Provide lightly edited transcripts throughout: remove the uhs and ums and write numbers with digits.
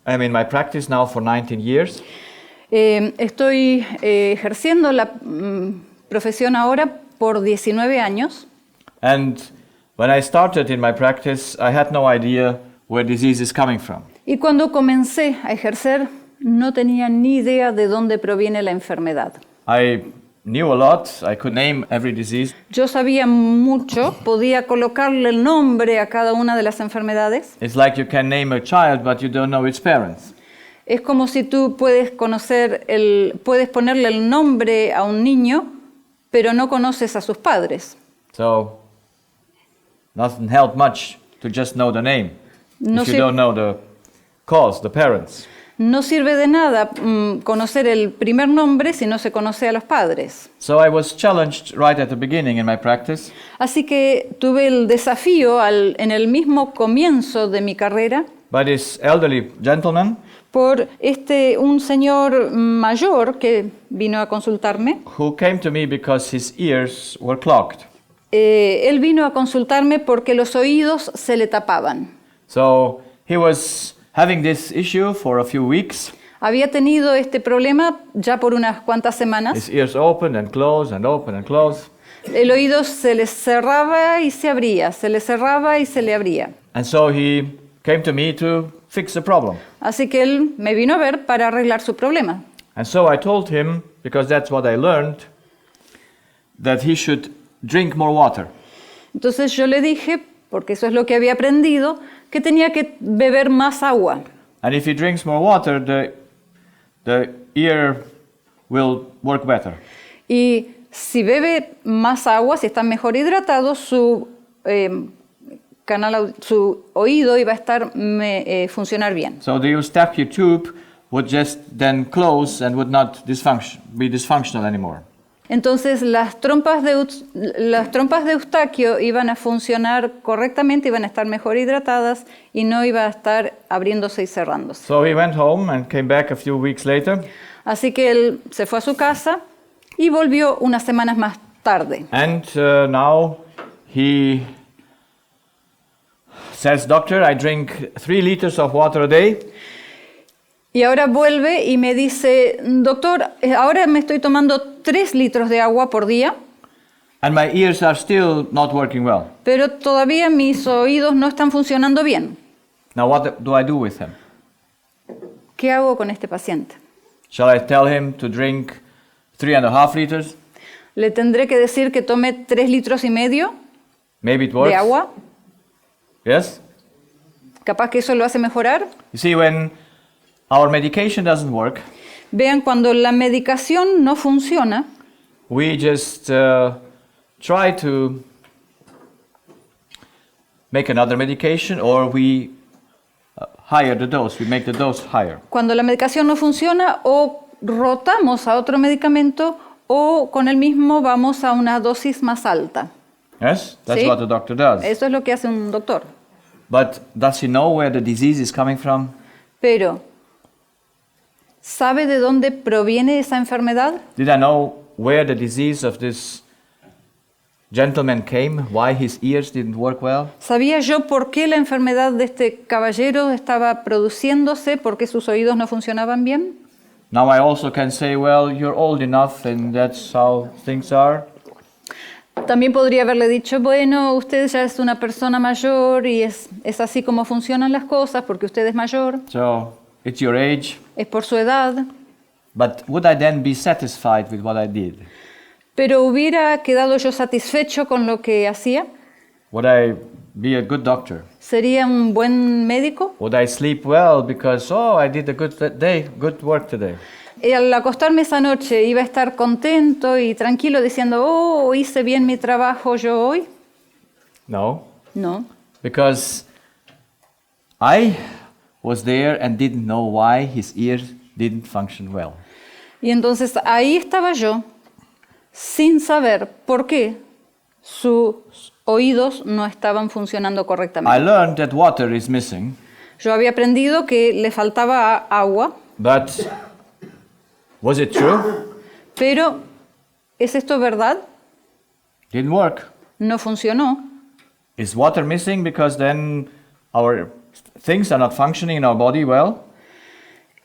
I'm in my practice now for 19 years. Estoy ejerciendo la profesión ahora por 19 años. And when I started in my practice, I had no idea where disease is coming from. Y cuando comencé a ejercer, no tenía ni idea de dónde proviene la enfermedad. I knew a lot. I could name every disease. Yo sabía mucho, podía colocarle el nombre a cada una de las enfermedades. It's like you can name a child, but you don't know its parents. Es como si tú puedes ponerle el nombre a un niño, pero no conoces a sus padres. So, doesn't help much to just know the name if you don't know the cause, the parents. No sirve de nada conocer el primer nombre si no se conoce a los padres. So I was challenged right at the beginning in my practice. Así que tuve el desafío en el mismo comienzo de mi carrera By this elderly gentleman por un señor mayor que vino a consultarme. who came to me because his ears were clogged. Él vino a consultarme porque los oídos se le tapaban. So he was having this issue for a few weeks. Había tenido este problema ya por unas cuantas semanas. His ears opened and closed and opened and closed. El oído se le cerraba y se abría, se le cerraba y se le abría. And so he came to me to fix the problem. Así que él me vino a ver para arreglar su problema. And so I told him, because that's what I learned, that he should drink more water. Entonces yo le dije, porque eso es lo que había aprendido, que tenía que beber más agua. And if he drinks more water, the ear will work better. Y si bebe más agua, si está mejor hidratado, su oído iba a funcionar bien. So the Eustachian tube would just then close and would not be dysfunctional anymore. Entonces las trompas de Eustaquio iban a funcionar correctamente, iban a estar mejor hidratadas y no iba a estar abriéndose y cerrándose. So he went home and came back a few weeks later. Así que él se fue a su casa y volvió unas semanas más tarde. And now he says, "Doctor, I drink 3 liters of water a day." Y ahora vuelve y me dice, doctor, ahora me estoy tomando 3 litros de agua por día, And my ears are still not working well. pero todavía mis oídos no están funcionando bien. Now what do I do with him? ¿Qué hago con este paciente? Shall I tell him to drink 3.5 liters? ¿Le tendré que decir que tome 3 litros y medio Maybe it works. de agua? Yes? ¿Capaz que eso lo hace mejorar? You see, when our medication doesn't work, Vean, cuando la medicación no funciona, we just try to make another medication, or we higher the dose. We make the dose higher. cuando la medicación no funciona, o rotamos a otro medicamento o con el mismo vamos a una dosis más alta. Yes? That's Sí. what the doctor does. Eso es lo que hace un doctor. But does he know where the disease is coming from? Pero, ¿sabe de dónde proviene esa enfermedad? Did I know where the disease of this gentleman came? Why his ears didn't work well? ¿Sabía yo por qué la enfermedad de este caballero estaba produciéndose? ¿Por qué sus oídos no funcionaban bien? Now I also can say, well, you're old enough and that's how things are. También podría haberle dicho, bueno, usted ya es una persona mayor y es así como funcionan las cosas porque usted es mayor, So it's your age. es por su edad. But would I then be satisfied with what I did? Pero ¿hubiera quedado yo satisfecho con lo que hacía? Would I be a good doctor? ¿Sería un buen médico? Would I sleep well because, oh, I did a good work today? Al acostarme esa noche iba a estar contento y tranquilo diciendo, oh, hice bien mi trabajo yo hoy. No, No, because I was there and didn't know why his ears didn't function well. y entonces ahí estaba yo sin saber por qué sus oídos no estaban funcionando I correctamente. learned that water is missing, Yo había aprendido que le faltaba agua, but was it true? pero ¿es esto verdad? Didn't work. No funcionó. Is water missing because then our things are not functioning in our body well?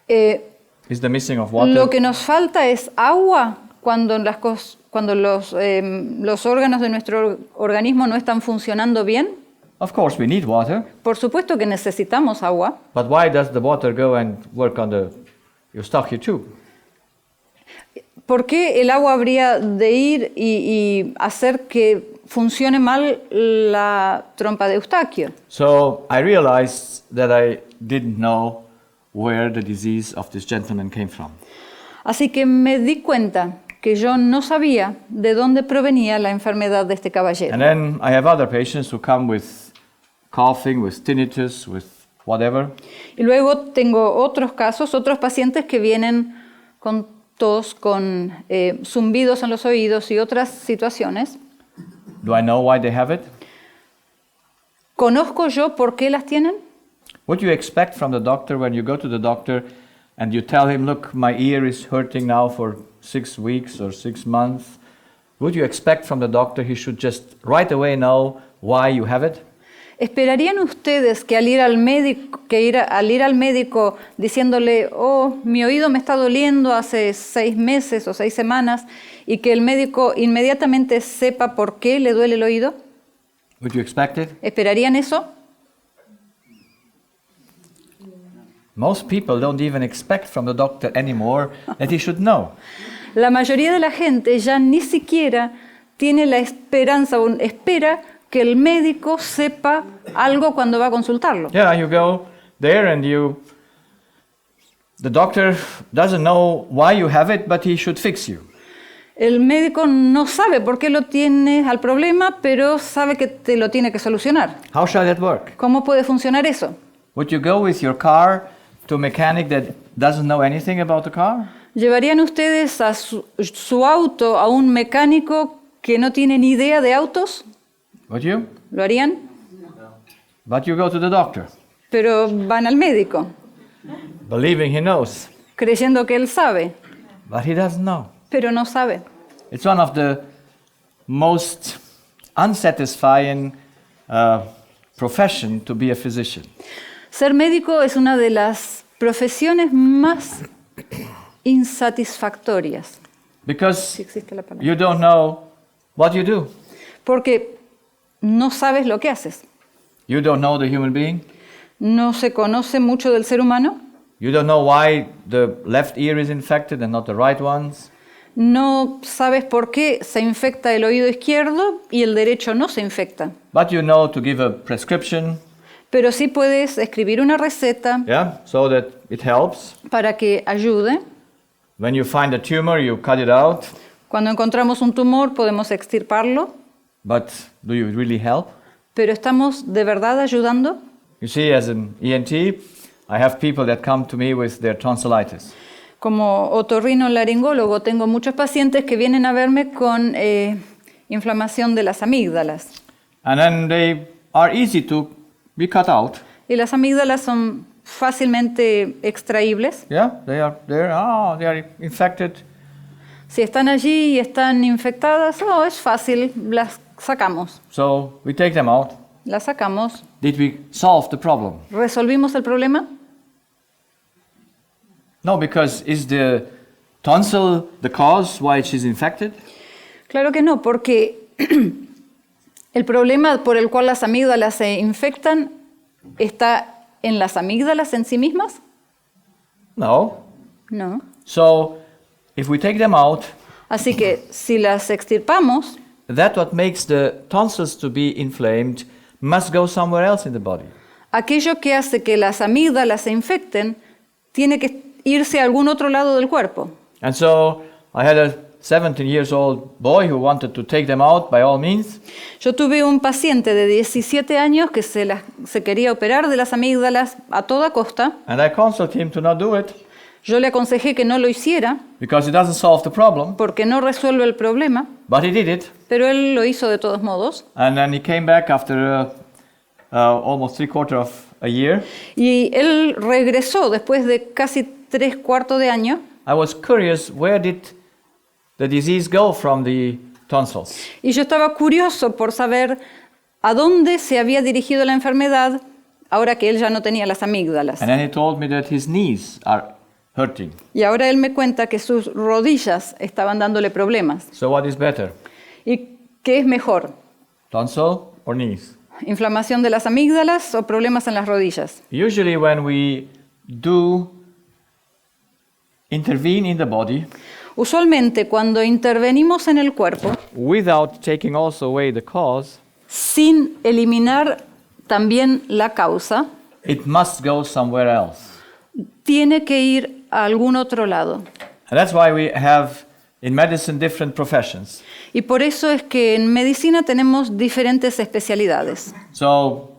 Is the missing of water? Lo que nos falta es agua cuando los órganos de nuestro organismo no están funcionando bien. Of course, we need water. Por supuesto que necesitamos agua. But why does the water go and work on the Eustache tube? ¿Por qué el agua habría de ir y hacer que funcione mal la trompa de Eustaquio? So I realized that I didn't know where the disease of this gentleman came from. Así que me di cuenta que yo no sabía de dónde provenía la enfermedad de este caballero. And then I have other patients who come with coughing, with tinnitus, with whatever. Y luego tengo otros casos, otros pacientes que vienen con tos, con zumbidos en los oídos y otras situaciones. Do I know why they have it? ¿Conozco yo por qué las tienen? What you expect from the doctor when you go to the doctor and you tell him, look, my ear is hurting now for 6 weeks or 6 months. Would you expect from the doctor he should just right away know why you have it? ¿Esperarían ustedes que al ir al médico diciéndole, oh, mi oído me está doliendo hace 6 meses o 6 semanas, y que el médico inmediatamente sepa por qué le duele el oído? Would you expect it? ¿Esperarían eso? Most people don't even expect from the doctor anymore that he should know. La mayoría de la gente ya ni siquiera tiene la esperanza o espera que el médico sepa algo cuando va a consultarlo. Yeah, you go there and the doctor doesn't know why you have it, but he should fix you. El médico no sabe por qué lo tienes al problema, pero sabe que te lo tiene que solucionar. How shall that work? ¿Cómo puede funcionar eso? Would you go with your car to a mechanic that doesn't know anything about the car? ¿Llevarían ustedes a su auto a un mecánico que no tiene ni idea de autos? Would you? ¿Lo harían? But you go to the doctor, Pero van al médico, believing he knows, creyendo que él sabe, but he doesn't know. pero no sabe. It's one of the most unsatisfying profession to be a physician. Ser médico es una de las profesiones más insatisfactorias. Because Si existe la palabra. you don't know what you do. Porque no sabes lo que haces. You don't know the human being. No se conoce mucho del ser humano. You don't know why the left ear is infected and not the right ones. No sabes por qué se infecta el oído izquierdo y el derecho no se infecta. But you know to give a prescription, Pero sí puedes escribir una receta yeah, so that it helps. para que ayude. When you find a tumor, you cut it out. Cuando encontramos un tumor podemos extirparlo. But do you really help? Pero ¿estamos de verdad ayudando? You see, as an ENT, I have people that come to me with their tonsillitis. Como otorrinolaringólogo tengo muchos pacientes que vienen a verme con inflamación de las amígdalas. And then they are easy to be cut out. Y las amígdalas son fácilmente extraíbles. Yeah, they are there. Oh, they are infected. Si están allí y están infectadas, oh, es fácil, las sacamos. So we take them out. Las sacamos. Did we solve the problem? ¿Resolvimos el problema? No, because is the tonsil the cause why she's infected? Claro que no, porque el problema por el cual las amígdalas se infectan está en las amígdalas en sí mismas. No. No. So if we take them out, Así que si las extirpamos, that what makes the tonsils to be inflamed must go somewhere else in the body. aquello que hace que las amígdalas se infecten tiene que irse a algún otro lado del cuerpo. And so I had a 17-year-old boy who wanted to take them out by all means. Yo tuve un paciente de 17 años que se quería operar de las amígdalas a toda costa. And I counseled him to not do it Yo le aconsejé que no lo hiciera because it doesn't solve the problem. porque no resuelve el problema, But he did it. pero él lo hizo de todos modos. And then he came back after almost 3/4 of a year. Y él regresó después de casi 3/4 de año. I was curious, where did the disease go from the tonsils? Y yo estaba curioso por saber a dónde se había dirigido la enfermedad ahora que él ya no tenía las amígdalas. And then he told me that his knees are hurting. Y ahora él me cuenta que sus rodillas estaban dándole problemas. So what is better, ¿Y qué es mejor? tonsil or knees? ¿Inflamación de las amígdalas o problemas en las rodillas? Usually when we do intervene in the body Usualmente cuando intervenimos en el cuerpo, without taking also away the cause, sin eliminar también la causa, it must go somewhere else. tiene que ir a algún otro lado. And that's why we have in medicine different professions. Y por eso es que en medicina tenemos diferentes especialidades. So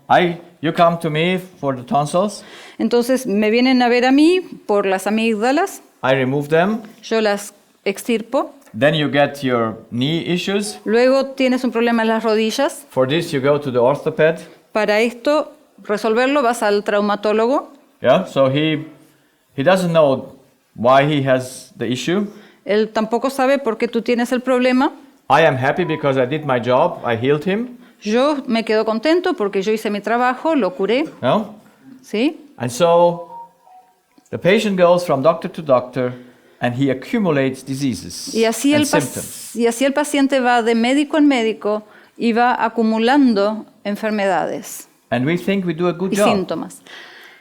you come to me for the tonsils, Entonces me vienen a ver a mí por las amígdalas, I remove them, yo las extirpo. then you get your knee issues. Luego tienes un problema en las rodillas. For this you go to the orthoped. Para esto, resolverlo, vas al traumatólogo. Yeah, so he doesn't know why he has the issue. Él tampoco sabe por qué tú tienes el problema. I am happy because I did my job, I healed him. Yo me quedo contento porque yo hice mi trabajo, lo curé, No? ¿sí? And so the patient goes from doctor to doctor and he accumulates diseases Y así, and el symptoms. y así el paciente va de médico en médico y va acumulando enfermedades And we think we do a good y job. síntomas.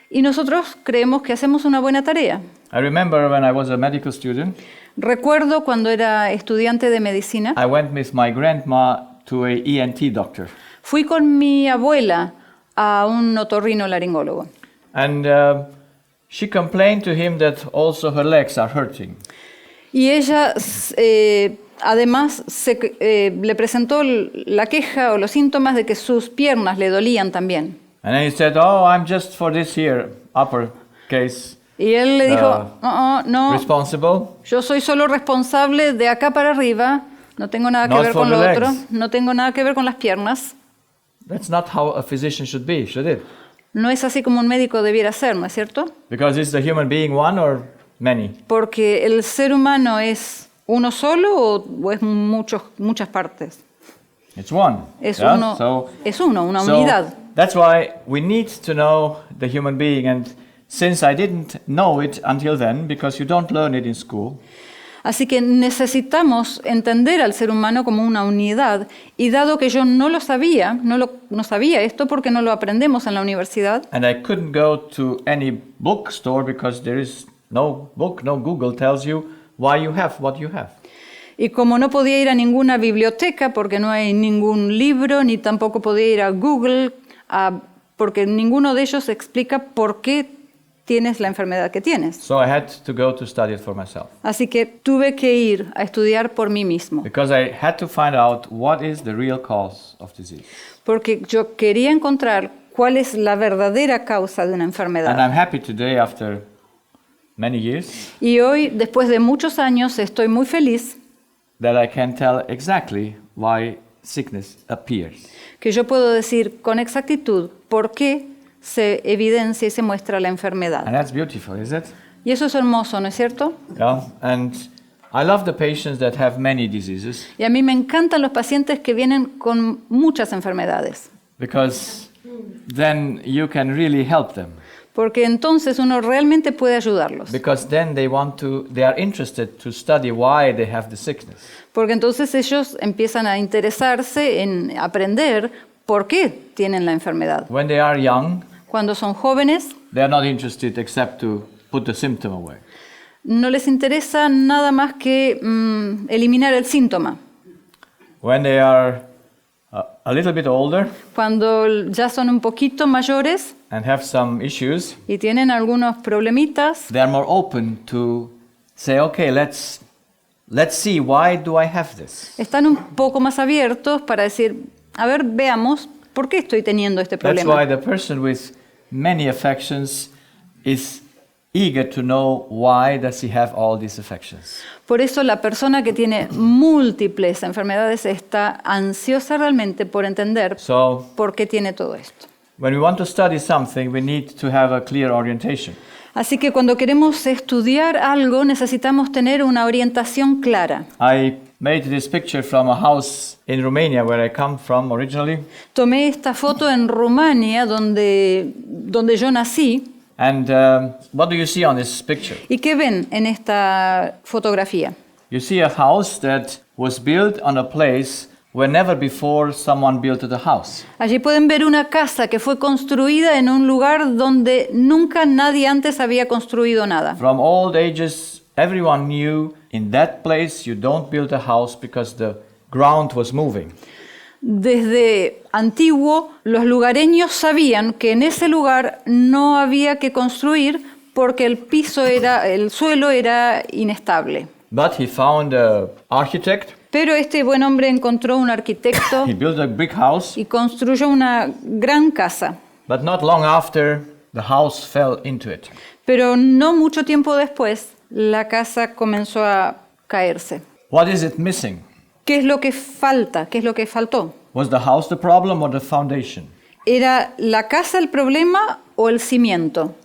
Y nosotros creemos que hacemos una buena tarea. I remember when I was a medical student, Recuerdo cuando era estudiante de medicina, I went with my grandma to a ENT doctor. fui con mi abuela a un otorrinolaringólogo. And she complained to him that also her legs are hurting. Y ella, además, le presentó la queja o los síntomas de que sus piernas le dolían también. And then he said, "Oh, I'm just for this here, upper case Y él le dijo, no, responsible. yo soy solo responsable de acá para arriba, no tengo nada que Not ver for con the lo otro, legs." no tengo nada que ver con las piernas. That's not how a physician should be, should it? No es así como un médico debiera ser, ¿no es cierto? Because is the human being one or many? Porque el ser humano es uno solo o es muchas partes. It's one. Es yeah? uno, una unidad. That's why we need to know the human being. And since I didn't know it until then, because you don't learn it in school, Así que necesitamos entender al ser humano como una unidad. Y dado que yo no lo sabía, no sabía esto porque no lo aprendemos en la universidad, and I couldn't go to any bookstore because there is no book, no Google tells you why you have what you have. y como no podía ir a ninguna biblioteca porque no hay ningún libro, ni tampoco podía ir a Google, porque ninguno de ellos explica por qué tienes la enfermedad que tienes. So I had to go to study it for myself. Así que tuve que ir a estudiar por mí mismo, Because I had to find out what is the real cause of disease. porque yo quería encontrar cuál es la verdadera causa de una And enfermedad. I'm happy today, after many years, Y hoy, después de muchos años, estoy muy feliz that I can tell exactly why sickness appears. que yo puedo decir con exactitud por qué se evidencia y se muestra la enfermedad. And that's beautiful, is it? Y eso es hermoso, ¿no es cierto? Yeah. And I love the patients that have many diseases Y a mí me encantan los pacientes que vienen con muchas enfermedades, because then you can really help them. porque entonces uno realmente puede ayudarlos. Because then they are interested to study why they have the sickness. Porque entonces ellos empiezan a interesarse en aprender por qué tienen la enfermedad. When they are young, Cuando son jóvenes, they are not interested except to put the symptom away. no les interesa nada más que eliminar el síntoma. When they are a little bit older Cuando ya son un poquito mayores and have some issues, y tienen algunos problemitas, they are more open to say, okay, let's see, why do I have this? están un poco más abiertos para decir, a ver, veamos, ¿por qué estoy teniendo este That's problema? why the person with many affections is eager to know why does he have all these affections. Por eso la persona que tiene múltiples enfermedades está ansiosa realmente por entender So por qué tiene todo esto. when we want to study something, we need to have a clear orientation. Así que cuando queremos estudiar algo necesitamos tener una orientación clara. I made this picture from a house in Romania where I come from originally. Tomé esta foto en Rumania donde yo nací. And what do you see on this picture? ¿Y qué ven en esta fotografía? You see a house that was built on a place where never before someone built a house. Allí pueden ver una casa que fue construida en un lugar donde nunca nadie antes había construido nada. From old ages, everyone knew in that place you don't build a house because the ground was moving. Desde antiguo, los lugareños sabían que en ese lugar no había que construir porque el suelo era inestable. But he found an architect, Pero este buen hombre encontró un arquitecto he built a big house, y construyó una gran casa. but not long after, the house fell into it. Pero no mucho tiempo después, la casa comenzó a caerse. What is it missing? ¿Qué es lo que falta? ¿Qué es lo que faltó? Was the house the problem or the foundation? ¿Era la casa el problema o el cimiento?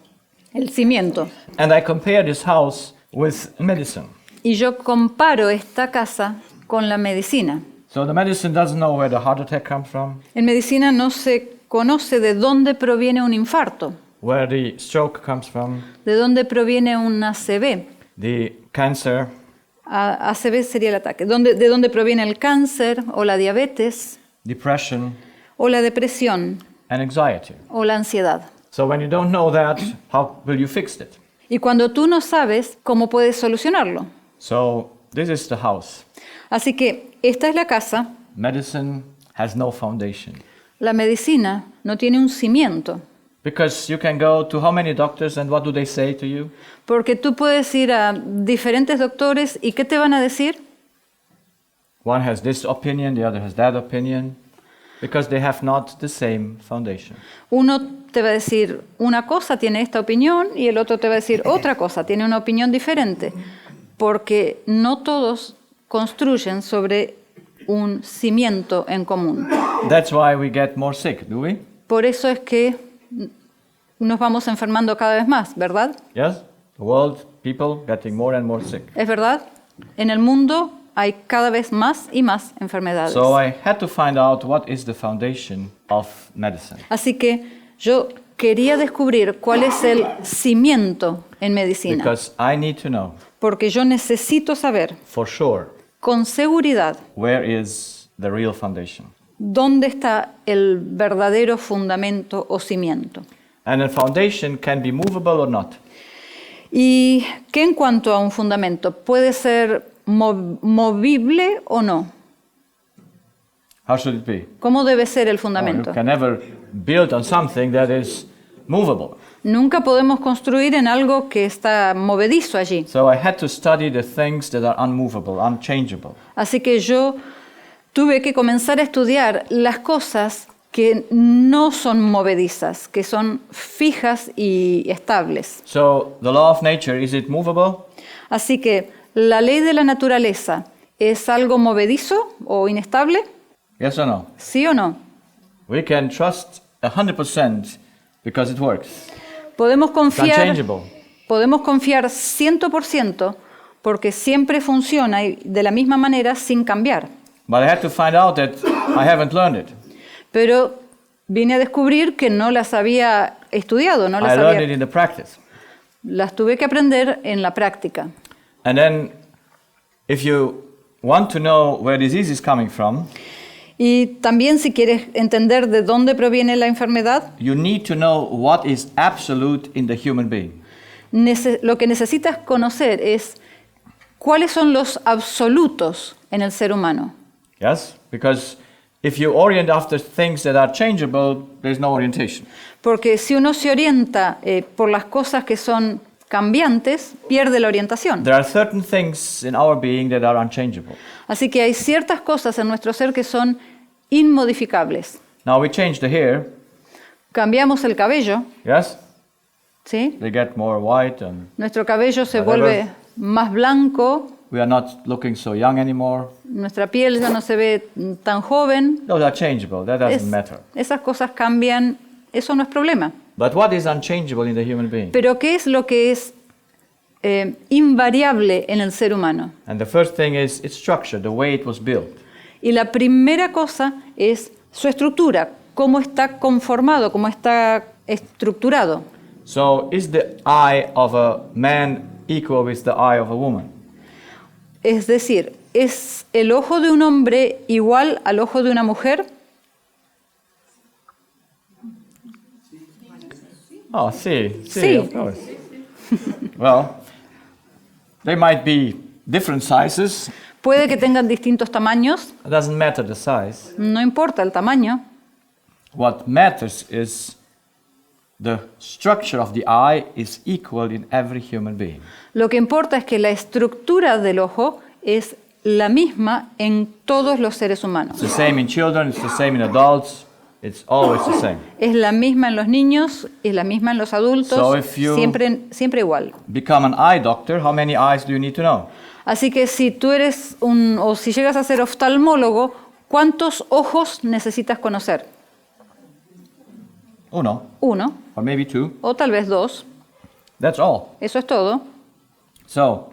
El cimiento. And I compare this house with medicine. Y yo comparo esta casa con la medicina. So the medicine doesn't know where the heart attack comes from, En medicina no se conoce de dónde proviene un infarto, where the stroke comes from, de dónde proviene un ACV. the cancer, ACV sería el ataque. De dónde proviene el cáncer o la diabetes depression, o la depresión and anxiety. o la ansiedad. So when you don't know that, how will you fix it? Y cuando tú no sabes, ¿cómo puedes solucionarlo? So this is the house. Así que esta es la casa. Medicine has no foundation. La medicina no tiene un cimiento, Because you can go to how many doctors and what do they say to you? porque tú puedes ir a diferentes doctores y ¿qué te van a decir? One has this opinion, the other has that opinion, because they have not the same foundation. Uno te va a decir una cosa, tiene esta opinión, y el otro te va a decir otra cosa, tiene una opinión diferente, porque no todos construyen sobre un cimiento en común. That's why we get more sick, do we? Por eso es que nos vamos enfermando cada vez más, ¿verdad? Yes? The world, people getting more and more sick. ¿Es verdad? En el mundo hay cada vez más y más enfermedades. So I had to find out what is the foundation of medicine. Así que yo quería descubrir cuál es el cimiento en medicina, Because I need to know porque yo necesito saber for sure con seguridad where is the real foundation. dónde está el verdadero fundamento o cimiento. And a foundation can be movable or not. ¿Y qué en cuanto a un fundamento? ¿Puede ser movible o no? How should it be? ¿Cómo debe ser el Oh, fundamento? you can never build on something that is movable. Nunca podemos construir en algo que está movedizo allí. So I had to study the things that are unmovable, unchangeable. Así que yo tuve que comenzar a estudiar las cosas que no son movedizas, que son fijas y estables. So the law of nature, is it movable? Así que la ley de la naturaleza es algo movedizo o inestable, Yes or no? ¿sí o no? We can trust 100% because it works. Podemos It's confiar, unchangeable. 100% porque siempre funciona y de la misma manera sin cambiar. But I had to find out that I haven't learned it. Pero vine a descubrir que no las había estudiado, no I las learned it había, in the practice. las tuve que aprender en la práctica. And then if you want to know where disease is coming from, Y también si quieres entender de dónde proviene la enfermedad, you need to know what is absolute in the human being. lo que necesitas conocer es cuáles son los absolutos en el ser humano. Yes? Because if you orient after things that are changeable, there's no orientation. Porque si uno se orienta por las cosas que son cambiantes, pierde la orientación. There are certain things in our being that are unchangeable. Así que hay ciertas cosas en nuestro ser que son inmodificables. Now we change the hair, Cambiamos el cabello, yes? ¿sí? They get more white and Nuestro cabello se Whatever. vuelve más blanco, we are not looking so young anymore. nuestra piel ya no se ve tan joven. Those are changeable, that doesn't Es- matter. esas cosas cambian, eso no es problema. But what is unchangeable in the human being? Pero ¿qué es lo que es invariable en el ser humano? And the first thing is its structure, the way it was built. Y la primera cosa es su estructura, cómo está conformado, cómo está estructurado. So is the eye of a man equal with the eye of a woman? Es decir, ¿es el ojo de un hombre igual al ojo de una mujer? Oh, sí, Sí. of course. Well, they might be different sizes. Puede que tengan distintos tamaños, It doesn't matter the size. no importa el tamaño. What matters is the structure of the eye is equal in every human being. Lo que importa es que la estructura del ojo es la misma en todos los seres humanos. It's the same in children, it's the same in adults, it's always the same. Es la misma en los niños, es la misma en los adultos, So if you- siempre igual. Become an eye doctor, how many eyes do you need to know? Así que si tú eres o si llegas a ser oftalmólogo, ¿cuántos ojos necesitas conocer? Uno, Uno, or maybe two. o tal vez dos. That's all. Eso es todo. So,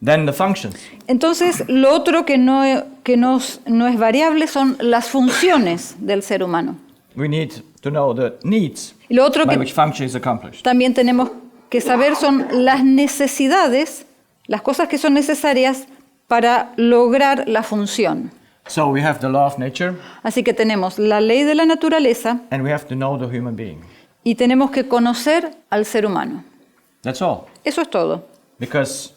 then the functions. Entonces, lo otro que no es variable son las funciones del ser humano. We need to know the needs Y lo otro by que which function is accomplished. también tenemos que saber son las necesidades, las cosas que son necesarias para lograr la función. So we have the law of nature, Así que tenemos la ley de la naturaleza and we have to know the human being. y tenemos que conocer al ser humano. That's all. Eso es todo. Because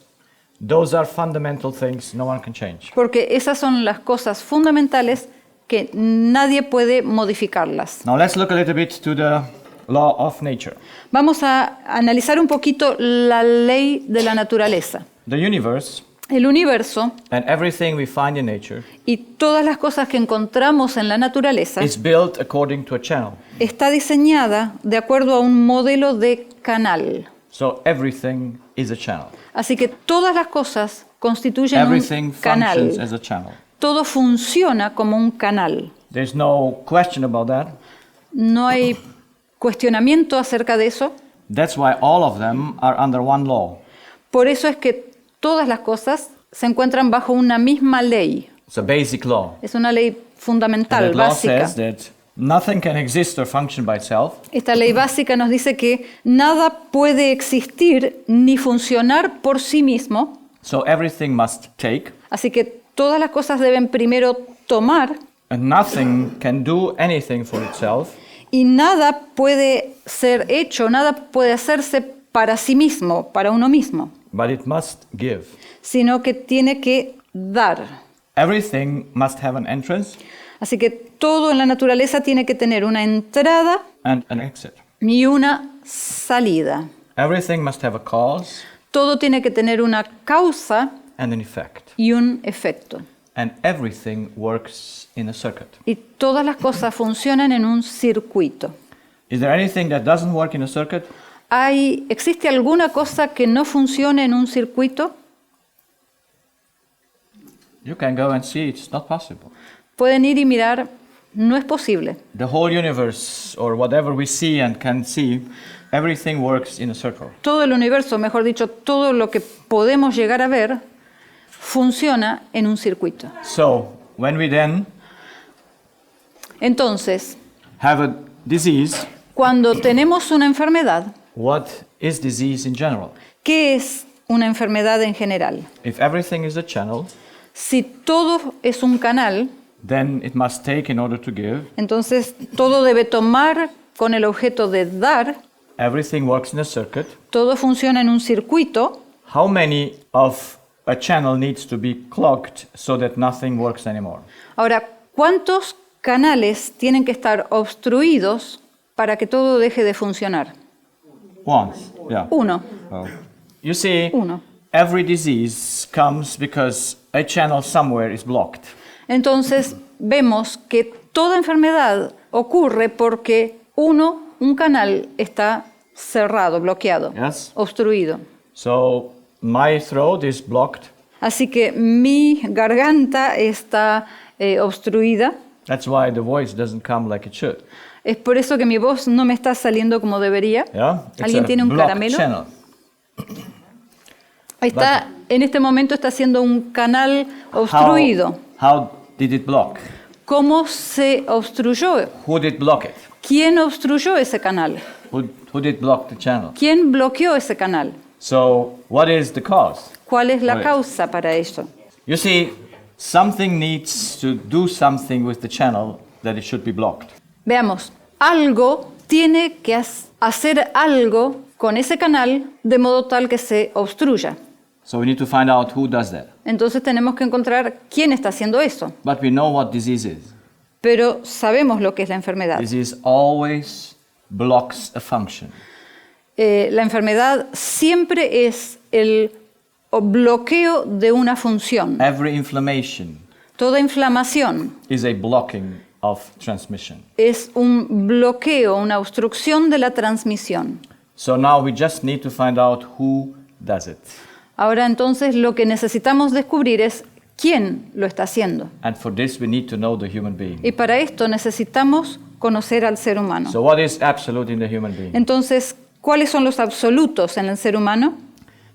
those are fundamental things no one can change. Porque esas son las cosas fundamentales que nadie puede modificarlas. Now let's look a little bit to the law of nature. Vamos a analizar un poquito la ley de la naturaleza. The universe El universo and everything we find in nature y todas las cosas que encontramos en la naturaleza is built according to a channel. está diseñada de acuerdo a un modelo de canal. So everything is a channel. Así que todas las cosas constituyen Everything un functions canal. as a channel. Todo funciona como un canal. There's no question about that. No hay cuestionamiento acerca de eso. That's why all of them are under one law. Por eso es que todas las cosas se encuentran bajo una misma ley. It's a basic law. Es una ley And fundamental, that law básica. says that nothing can exist or function by itself Esta ley básica nos dice que nada puede existir ni funcionar por sí mismo, so everything must take, así que todas las cosas deben primero tomar and nothing can do anything for itself y nada puede ser hecho, nada puede hacerse para sí mismo, para uno mismo, but it must give. sino que tiene que dar. Everything must have an entrance Así que todo en la naturaleza tiene que tener una entrada and an exit. y una salida. Everything must have a cause Todo tiene que tener una causa and an effect. y un efecto. And everything works in a circuit. Y todas las cosas funcionan en un circuito. Is there anything that doesn't work in a circuit? ¿Existe alguna cosa que no funcione en un circuito? You can go and see it's not possible. Pueden ir y mirar, no es posible. The whole universe, or whatever we see and can see, everything works in a circle. Todo el universo, mejor dicho, todo lo que podemos llegar a ver, funciona en un circuito. So, when we then Entonces, have a disease, cuando tenemos una enfermedad, what is disease in general? ¿qué es una enfermedad en general? If everything is a channel, Si todo es un canal, then it must take in order to give. entonces todo debe tomar con el objeto de dar, Everything works in a circuit. todo funciona en un circuito. How many of a channel needs to be clogged so that nothing works anymore? Ahora, ¿cuántos canales tienen que estar obstruidos para que todo deje de funcionar? Once, yeah. Uno. Well, you see, Uno. every disease comes because a channel somewhere is blocked. Entonces, vemos que toda enfermedad ocurre porque un canal está cerrado, bloqueado, Yes. obstruido. So my throat is blocked. Así que mi garganta está obstruida. That's why the voice doesn't come like it should. Es por eso que mi voz no me está saliendo como debería. Yeah? It's ¿Alguien a tiene un blocked caramelo? channel. En este momento está siendo un canal obstruido. How did it block? ¿Cómo se obstruyó? Who did block it? ¿Quién obstruyó ese canal? Who did block the channel? ¿Quién bloqueó ese canal? So, what is the cause? ¿Cuál es la Right. causa para eso? You see, something needs to do something with the channel that it should be blocked. Veamos, algo tiene que hacer algo con ese canal de modo tal que se obstruya. So we need to find out who does that. Entonces tenemos que encontrar quién está haciendo eso. But we know what disease is. Pero sabemos lo que es la enfermedad. Disease always blocks a function. La enfermedad siempre es el bloqueo de una función. Every inflammation Toda inflamación is a blocking of transmission. es un bloqueo, una obstrucción de la transmisión. So now we just need to find out who does it. Ahora entonces lo que necesitamos descubrir es quién lo está haciendo. And for this we need to know the human being. Y para esto necesitamos conocer al ser humano. So what is absolute in the human being? Entonces, ¿cuáles son los absolutos en el ser humano?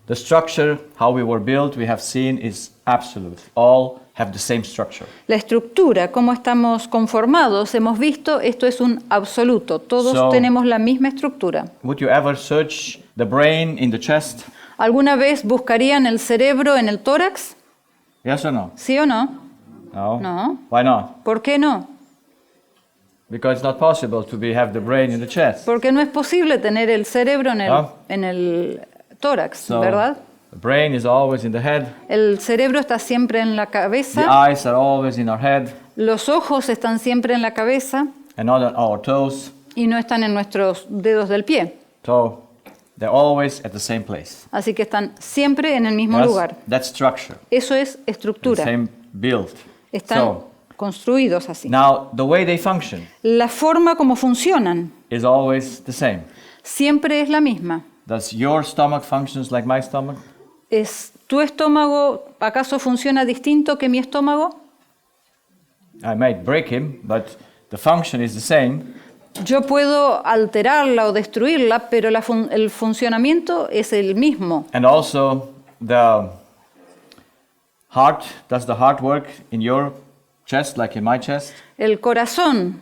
The structure, how we were built, we have seen is absolute. All have the same structure. La estructura, cómo estamos conformados, hemos visto, esto es un absoluto. Todos So- tenemos la misma estructura. Would you ever search the brain in the chest? ¿Alguna vez buscarían el cerebro en el tórax? Yes or no? ¿Sí o no? No. No. Why not? ¿Por qué no? Because it's not possible to have the brain in the chest. Porque no es posible tener el cerebro Ah. en el tórax, So ¿verdad? the brain is always in the head. El cerebro está siempre en la The cabeza, eyes are always in our head los ojos están siempre en la cabeza and not on our toes. y no están en nuestros dedos del pie. So they're always at the same place. Así que están siempre en el mismo Yes? lugar. That's structure. Eso es The estructura. same build. Están So construidos así. now the way they function La forma como funcionan is always the same. siempre es la misma. Does your stomach functions like my stomach? ¿Es tu estómago acaso funciona distinto que mi estómago? I might break him, but the function is the same. Yo puedo alterarla o destruirla, pero el funcionamiento es el mismo. And also the heart, does the heart work in your chest like in my chest? El corazón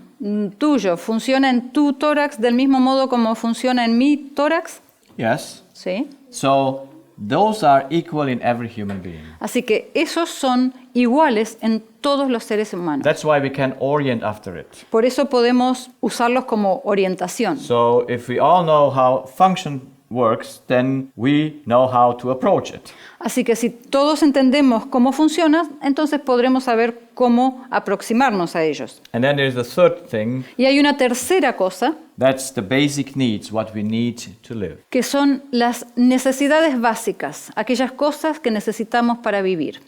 tuyo funciona en tu tórax del mismo modo como funciona en mi tórax. Yes. ¿Sí? So those are equal in every human being. Así que esos son iguales en todos los seres humanos. That's why we can orient after it. Por eso podemos usarlos como orientación. So if we all know how function works, then we know how to approach it. Así que si todos entendemos cómo funciona, entonces podremos saber cómo aproximarnos a ellos. And then there's the third thing, Y hay una tercera cosa, that's the basic needs, what we need to live. que son las necesidades básicas, aquellas cosas que necesitamos para vivir.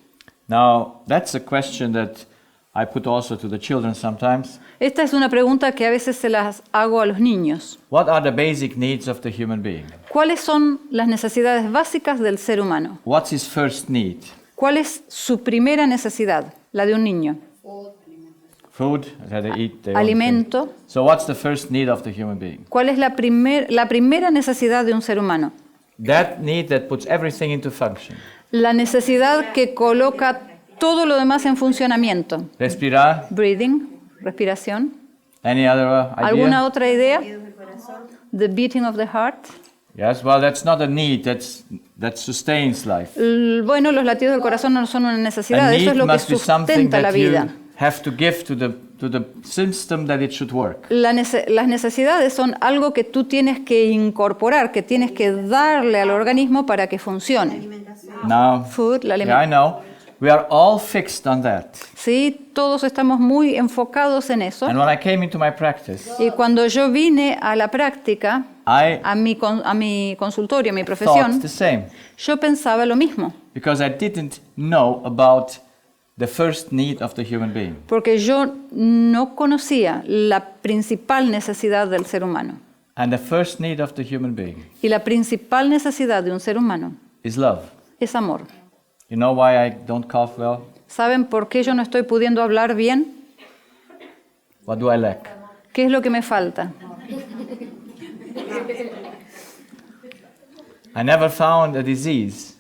Now, that's a question that I put also to the children sometimes. Esta es una pregunta que a veces se las hago a los niños. What are the basic needs of the human being? ¿Cuáles son las necesidades básicas del ser humano? What's his first need? ¿Cuál es su primera necesidad, la de un niño? Food, that they eat. They own Alimento. things. So what's the first need of the human being? ¿Cuál es la primera necesidad de un ser humano? That need that puts everything into function. La necesidad que coloca todo lo demás en funcionamiento. Respirar. Breathing, respiración. Any other idea? ¿Alguna otra idea? The beating of the heart. Yes, well, that's not a need. That sustains life. Bueno, los latidos del corazón no son una A necesidad, eso need es lo que must be something sustenta la that you vida. have to give to the system that it should work. Las necesidades son algo que tú tienes que incorporar, que tienes que darle al organismo para que funcione. Now, Food, la yeah, I alimentación. know. We are all fixed on that. Sí, todos estamos muy enfocados en eso. And when I came into my practice, Y cuando yo vine a la práctica, I a mi consultorio, a mi thought profesión, the same. yo pensaba lo mismo. Because I didn't know about the first need of the human being. Porque yo no conocía la principal necesidad del ser humano. And the first need of the human being Y la principal necesidad de un ser humano is love. es amor. You know why I don't cough well? ¿Saben por qué yo no estoy pudiendo hablar bien? What do I lack? ¿Qué es lo que me falta? I never found a disease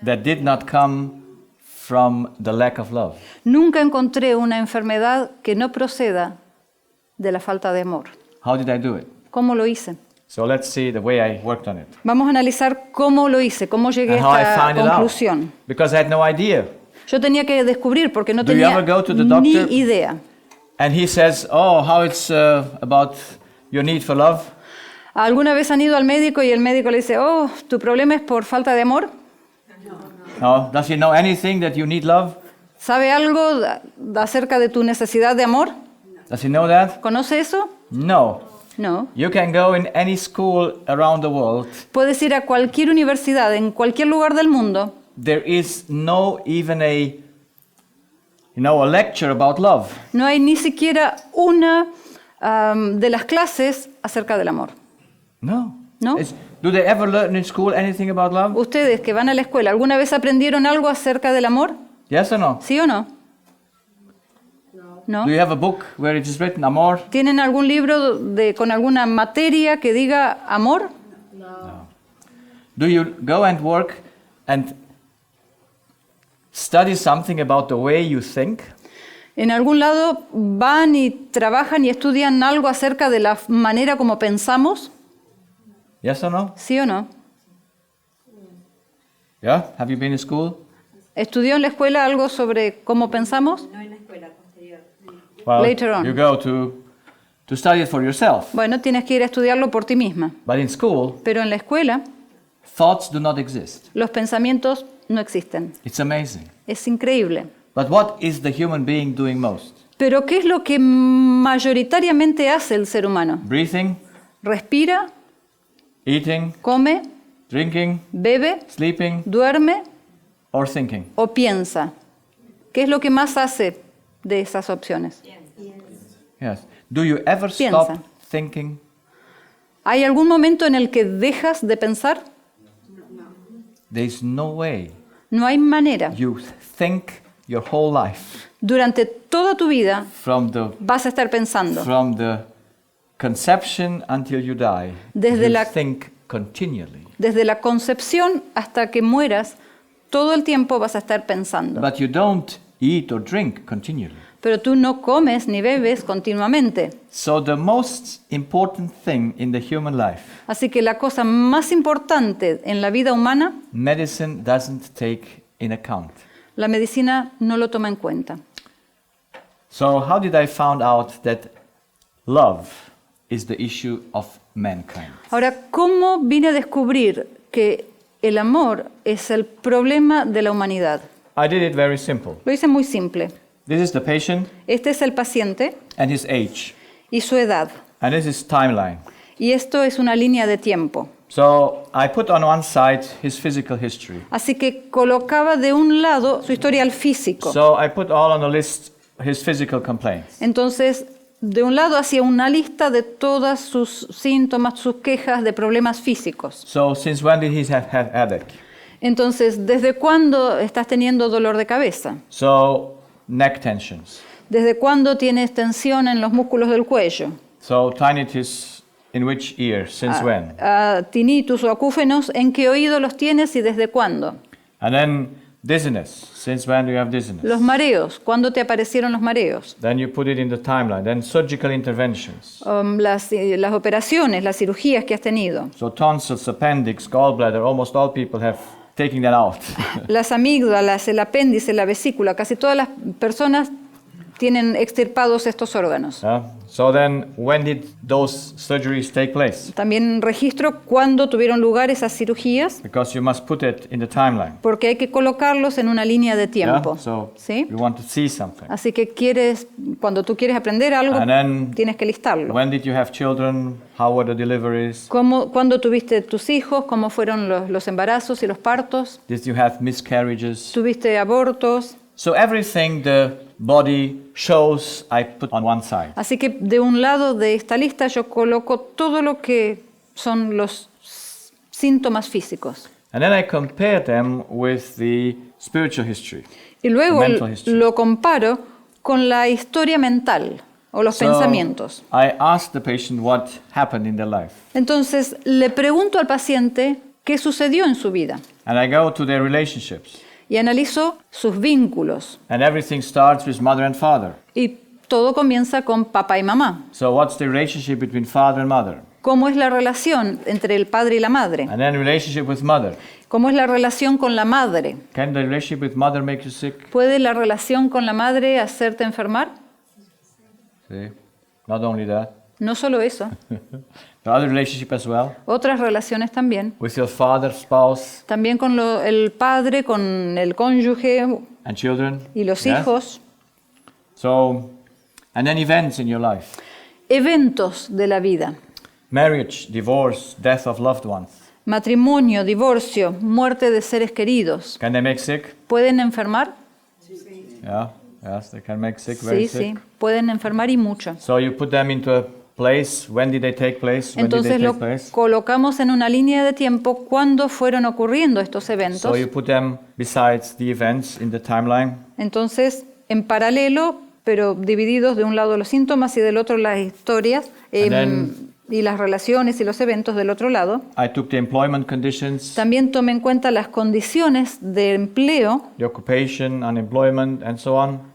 that did not come from the lack of love. Nunca encontré una enfermedad que no proceda de la falta de amor. How did I do it? cómo lo hice. So let's see the way I worked on it Vamos a analizar cómo lo hice, cómo llegué and a how I esta found it out. conclusión. Because I had no idea. Yo tenía que descubrir porque no Do you tenía ever go to the ni doctor? idea. And he says, "Oh, how it's about your need for love." ¿Alguna vez han ido al médico y el médico le dice, oh, tu problema es por falta de amor? No. Does he know anything that you need love? ¿Sabe algo acerca de tu necesidad de amor? Does he know that? ¿Conoce eso? No. No. You can go in any school around the world. Puedes ir a cualquier universidad, en cualquier lugar del mundo. There is no even a lecture about love. No hay ni siquiera una de las clases acerca del amor. No. No. Do they ever learn in school anything about love? Ustedes que van a la escuela, ¿alguna vez aprendieron algo acerca del amor? Yes or no? ¿Sí o no? ¿No? Do you have a book where it is written amor? ¿Tienen algún libro con alguna materia que diga amor? Do you go and work and study something about the way you think? ¿En algún lado van y trabajan y estudian algo acerca de la manera como pensamos? Yes or no? ¿Sí o no? Yeah? Have you been in school? ¿Estudió en la escuela algo sobre cómo pensamos? No en la escuela, posterior. Well, Later on. you go to study it for yourself. Bueno, tienes que ir a estudiarlo por ti misma. But in school, Pero en la escuela, thoughts do not exist. los pensamientos no existen. It's amazing. Es increíble. But what is the human being doing most? Pero ¿qué es lo que mayoritariamente hace el ser humano? Breathing, Respira, eating, come, drinking, bebe, sleeping, duerme or thinking? o piensa. ¿Qué es lo que más hace de esas opciones? Yes. Do you ever Piensa. stop thinking? ¿Hay algún momento en el que dejas de pensar? There's no way No hay manera. you think your whole life Durante toda tu vida from the vas a estar pensando. conception until you die. Desde you la- think continually. Desde la concepción hasta que mueras, todo el tiempo vas a estar pensando. But you don't eat or drink continually. Pero tú no comes ni bebes continuamente. So the most important thing in the human life, Así que la cosa más importante en la vida humana, medicine doesn't take in account. la medicina no lo toma en cuenta. So how did I find out that love is the issue of mankind? Ahora, ¿cómo vine a descubrir que el amor es el problema de la humanidad? I did it very simple. Lo hice muy simple. This is the patient Este es el paciente and his age, y su edad. and this is timeline. Y esto es una línea de tiempo. So I put on one side his physical history. Así que colocaba de un lado su historial físico. So I put all on a list his physical complaints. Entonces, de un lado hacía una lista de todos sus síntomas, sus quejas de problemas físicos. So since when did he have headache? Entonces, ¿desde cuándo estás teniendo dolor de cabeza? So neck tensions. ¿Desde cuándo tienes tensión en los músculos del cuello? So tinnitus in which ear? Since when? Tinnitus o acúfenos, ¿en qué oído los tienes y desde cuándo? And then dizziness. Since when do you have dizziness? Los mareos, ¿cuándo te aparecieron los mareos? Then you put it in the timeline. Then surgical interventions. Las operaciones, las cirugías que has tenido. So tonsils, appendix, gallbladder, almost all people have taken that out. Las amígdalas, el apéndice, la vesícula, casi todas las personas tienen extirpados estos órganos. Yeah? So then when did those surgeries take place? También registro cuándo tuvieron lugar esas cirugías, Because you must put it in the timeline. porque hay que colocarlos en una línea de tiempo. Yeah? So ¿Sí? you want to see something. Así que cuando tú quieres aprender algo, And then tienes que listarlo. when did you have children? How were the deliveries? ¿Cuándo tuviste tus hijos? ¿Cómo fueron los embarazos y los partos? Did you have miscarriages? ¿Tuviste abortos? So everything the body shows, I put on one side. Así que de un lado de esta lista yo coloco todo lo que son los síntomas físicos. And then I compare them with the spiritual history. Y luego Mental history. lo comparo con la historia mental o los So pensamientos. I ask the patient what happened in their life. Entonces le pregunto al paciente qué sucedió en su vida And I go to their relationships. y analizo sus vínculos. And everything starts with mother and father. Y todo comienza con papá y mamá. So what's the relationship between father and mother? cómo es la relación entre el padre y la madre, And then relationship with mother. cómo es la relación con la madre. Can the relationship with mother make you sick? ¿Puede la relación con la madre hacerte enfermar? See? Not only that. No solo eso, The other relationship as well. otras relaciones también. With your father, spouse, También con el padre, con el cónyuge and children. y los Yes? hijos. So, and then events in your life. Eventos de la vida. Marriage, divorce, death of loved ones. Matrimonio, divorcio, muerte de seres queridos. Can they make sick? ¿Pueden enfermar? Yeah. Yes, they can make sick, very Sí, sick. sí, pueden enfermar y mucho. So you put them into a place. When did they take place? When did they Entonces take lo place? colocamos en una línea de tiempo cuando fueron ocurriendo estos eventos. So you put them besides the events in the timeline. Entonces, en paralelo, pero divididos de un lado los síntomas y del otro las historias y las relaciones y los eventos del otro lado. I took the employment conditions, También tomé en cuenta las condiciones de empleo, the occupation, unemployment, and so on.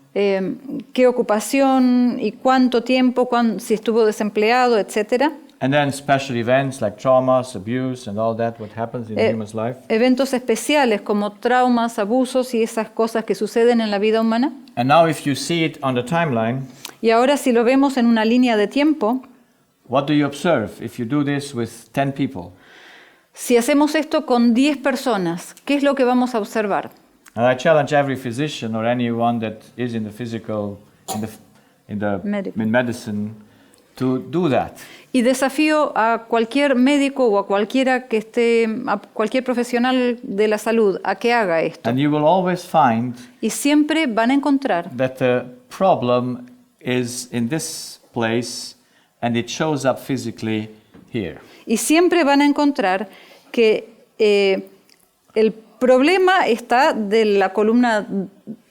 qué ocupación y cuánto tiempo, si estuvo desempleado, etcétera. And then special events like traumas, abuse, and all that, what happens in a human's life. Eventos especiales como traumas, abusos y esas cosas que suceden en la vida humana. And now if you see it on the timeline, Y ahora si lo vemos en una línea de tiempo, what do you observe if you do this with 10 people? si hacemos esto con 10 personas, ¿qué es lo que vamos a observar? And I challenge every physician or anyone that is in the physical, Medical. in medicine, to do that. Y desafío a cualquier médico o a cualquiera que esté, a cualquier profesional de la salud a que haga esto. And you will always find Y siempre van a encontrar that the problem is in this place and it shows up physically here. Y siempre van a encontrar que el problema está de la columna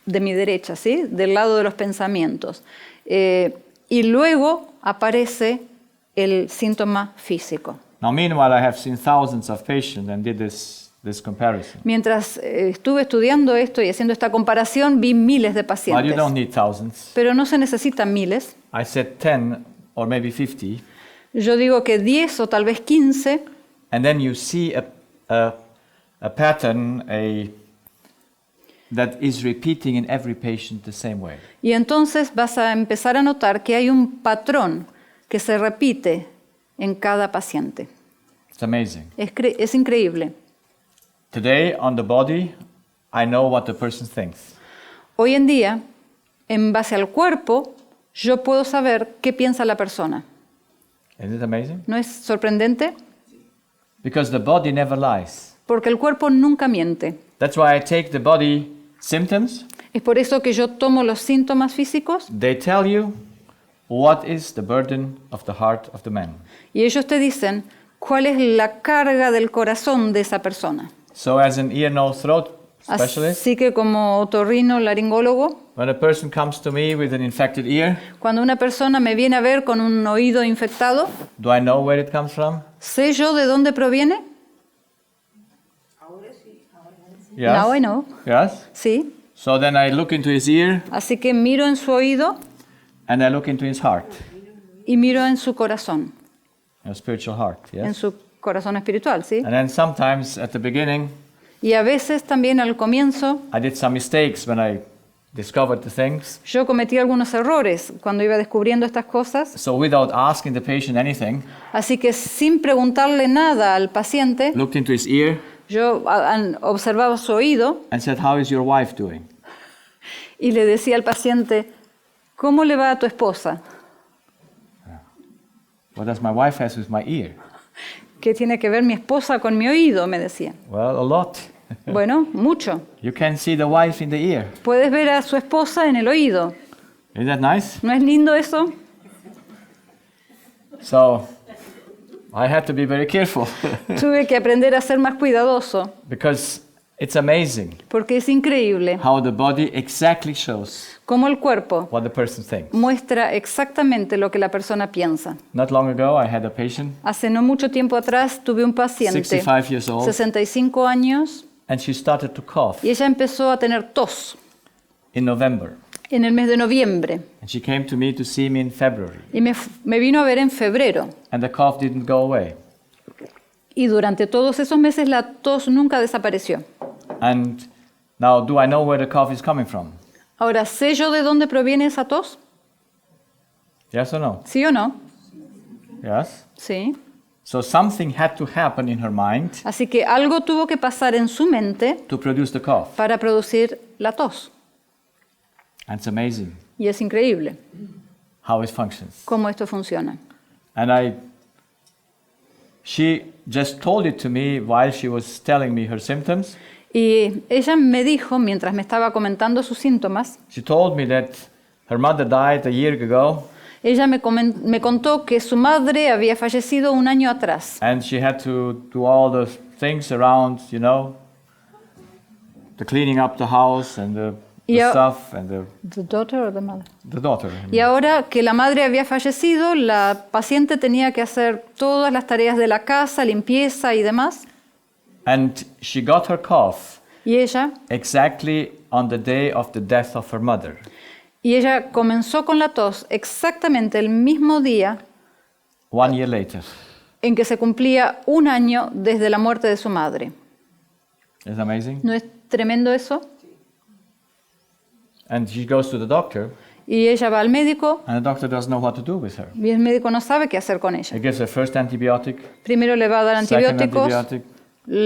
de mi derecha, ¿sí? Del lado de los pensamientos. Y luego aparece el síntoma físico. Now, meanwhile, I have seen thousands of patients and did this comparison. Mientras estuve estudiando esto y haciendo esta comparación, vi miles de Well, you pacientes. don't need thousands. Pero no se necesitan miles. I said 10 or maybe 50, Yo digo que 10 o tal vez 15, and then you see a pattern that is repeating in every patient the same way. y entonces vas a empezar a notar que hay un patrón que se repite en cada paciente. It's amazing. Es increíble. Today, on the body, I know what the person thinks. Hoy en día, en base al cuerpo, yo puedo saber qué piensa la persona. Isn't it amazing? ¿No es sorprendente? Because the body never lies. Porque el cuerpo nunca miente. That's why I take the body symptoms. Es por eso que yo tomo los síntomas físicos They tell you what is the burden of the heart of the man. y ellos te dicen cuál es la carga del corazón de esa persona. So as an ear, nose, throat specialist, Así que como otorrino laringólogo, when a person comes to me with an infected ear, cuando una persona me viene a ver con un oído infectado, do I know where it comes from? ¿sé yo de dónde proviene? Yes. Now I know. Yes. Sí. So then I look into his ear Así que miro en su oído and I look into his heart, y miro en su corazón, a spiritual heart. en Yes. su corazón espiritual, ¿sí? And then sometimes at the beginning, Y a veces también al comienzo I did some mistakes when I discovered the things. yo cometí algunos errores cuando iba descubriendo estas cosas, So without asking the patient anything, así que sin preguntarle nada al paciente, looked into his ear yo observaba su oído and said, "How is your wife doing?" y le decía al paciente, ¿cómo le va a tu esposa? What does my wife has with my ear? ¿Qué tiene que ver mi esposa con mi oído? Me decía. Well, a lot. Bueno, mucho. You can see the wife in the ear. Puedes ver a su esposa en el oído. Isn't that nice? ¿No es lindo eso? So I had to be very careful Tuve que aprender a ser más cuidadoso, because it's amazing porque es increíble how the body exactly shows cómo el cuerpo what the person thinks. muestra exactamente lo que la persona piensa. Not long ago, I had a patient, Hace no mucho tiempo atrás tuve un paciente, 65 years old, 65 años, and she started to cough y ella empezó a tener tos in November. en el mes de noviembre And she came to me to see me in February. y me vino a ver en febrero. And the cough didn't go away. Y durante todos esos meses la tos nunca desapareció. And now, do I know where the cough is coming from? Ahora, ¿sé yo de dónde proviene esa tos? Yes or no? ¿Sí o no? Yes. Sí. So something had to happen in her mind Así que algo tuvo que pasar en su mente to produce the cough. para producir la tos. And it's amazing Y es increíble how it functions. cómo esto funciona. And she just told it to me while she was telling me her symptoms. Y ella me dijo, mientras me estaba comentando sus síntomas, She told me that her mother died a year ago ella me contó que su madre había fallecido un año atrás. and she had to do all the things around, the cleaning up the house and the Yeah. stuff and The daughter or the mother? the daughter. Y ahora que la madre había fallecido, la paciente tenía que hacer todas las tareas de la casa, limpieza y demás. And she got her cough Y ella on the day of the death of her mother. comenzó con la tos exactamente el mismo día 1 year later. en que se cumplía un año desde la muerte de su madre. Isn't amazing? ¿No es tremendo eso? And she goes to the doctor, Y ella va al médico and the doctor doesn't know what to do with her. y el médico no sabe qué hacer con ella. He gives her first antibiotic, Primero le va a dar second antibióticos, antibiotic,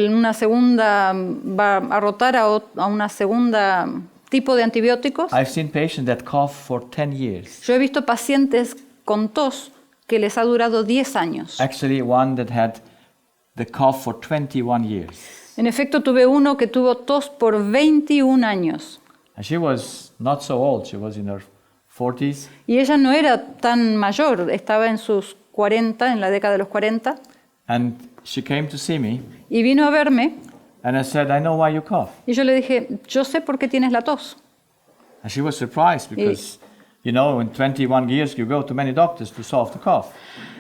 una segunda va a rotar a una segunda tipo de antibióticos. I've seen patients that cough for 10 years. Yo he visto pacientes con tos que les ha durado 10 años. Actually, one that had the cough for 21 years. En efecto, tuve uno que tuvo tos por 21 años. And she was not so old. She was in her 40s. Y ella no era tan mayor, estaba en sus 40, en la década de los 40, And she came to see me, y vino a verme and I said, I know why you cough. y yo le dije, yo sé por qué tienes la tos. And she was surprised because, in 21 years you go to many doctors to solve the cough.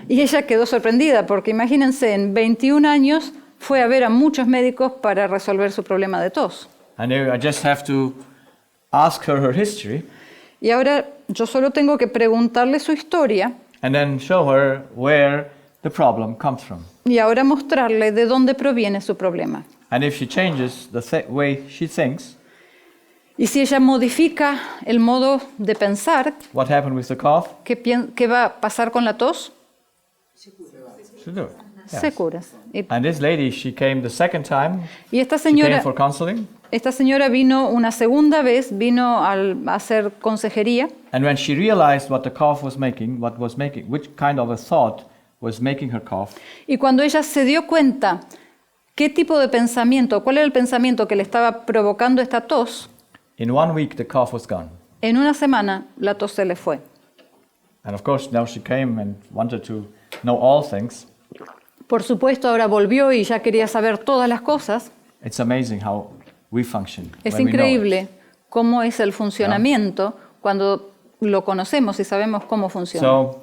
Y ella quedó sorprendida porque imagínense, en 21 años fue a ver a muchos médicos para resolver su problema de tos. And now I just have to ask her history Y ahora yo solo tengo que preguntarle su historia and then show her where the problem comes from. y ahora mostrarle de dónde proviene su problema. And if she changes the way she thinks, Y si ella modifica el modo de pensar, what happened with the cough? ¿qué va a pasar con la tos? She'll do it. Yes. Se cura. And this lady, she came the second time. Y esta She came señora, for counseling. esta señora vino una segunda vez, vino a hacer consejería. And when she realized what the cough was making, which kind of a thought was making her cough, Y cuando ella se dio cuenta qué tipo de pensamiento, cuál era el pensamiento que le estaba provocando esta tos, in 1 week the cough was gone. en una semana la tos se le fue. And of course, now she came and wanted to know all things. Por supuesto, ahora volvió y ya quería saber todas las cosas. It's amazing how we function. Es when we know it. increíble cómo es el funcionamiento cuando lo conocemos y sabemos cómo funciona. So,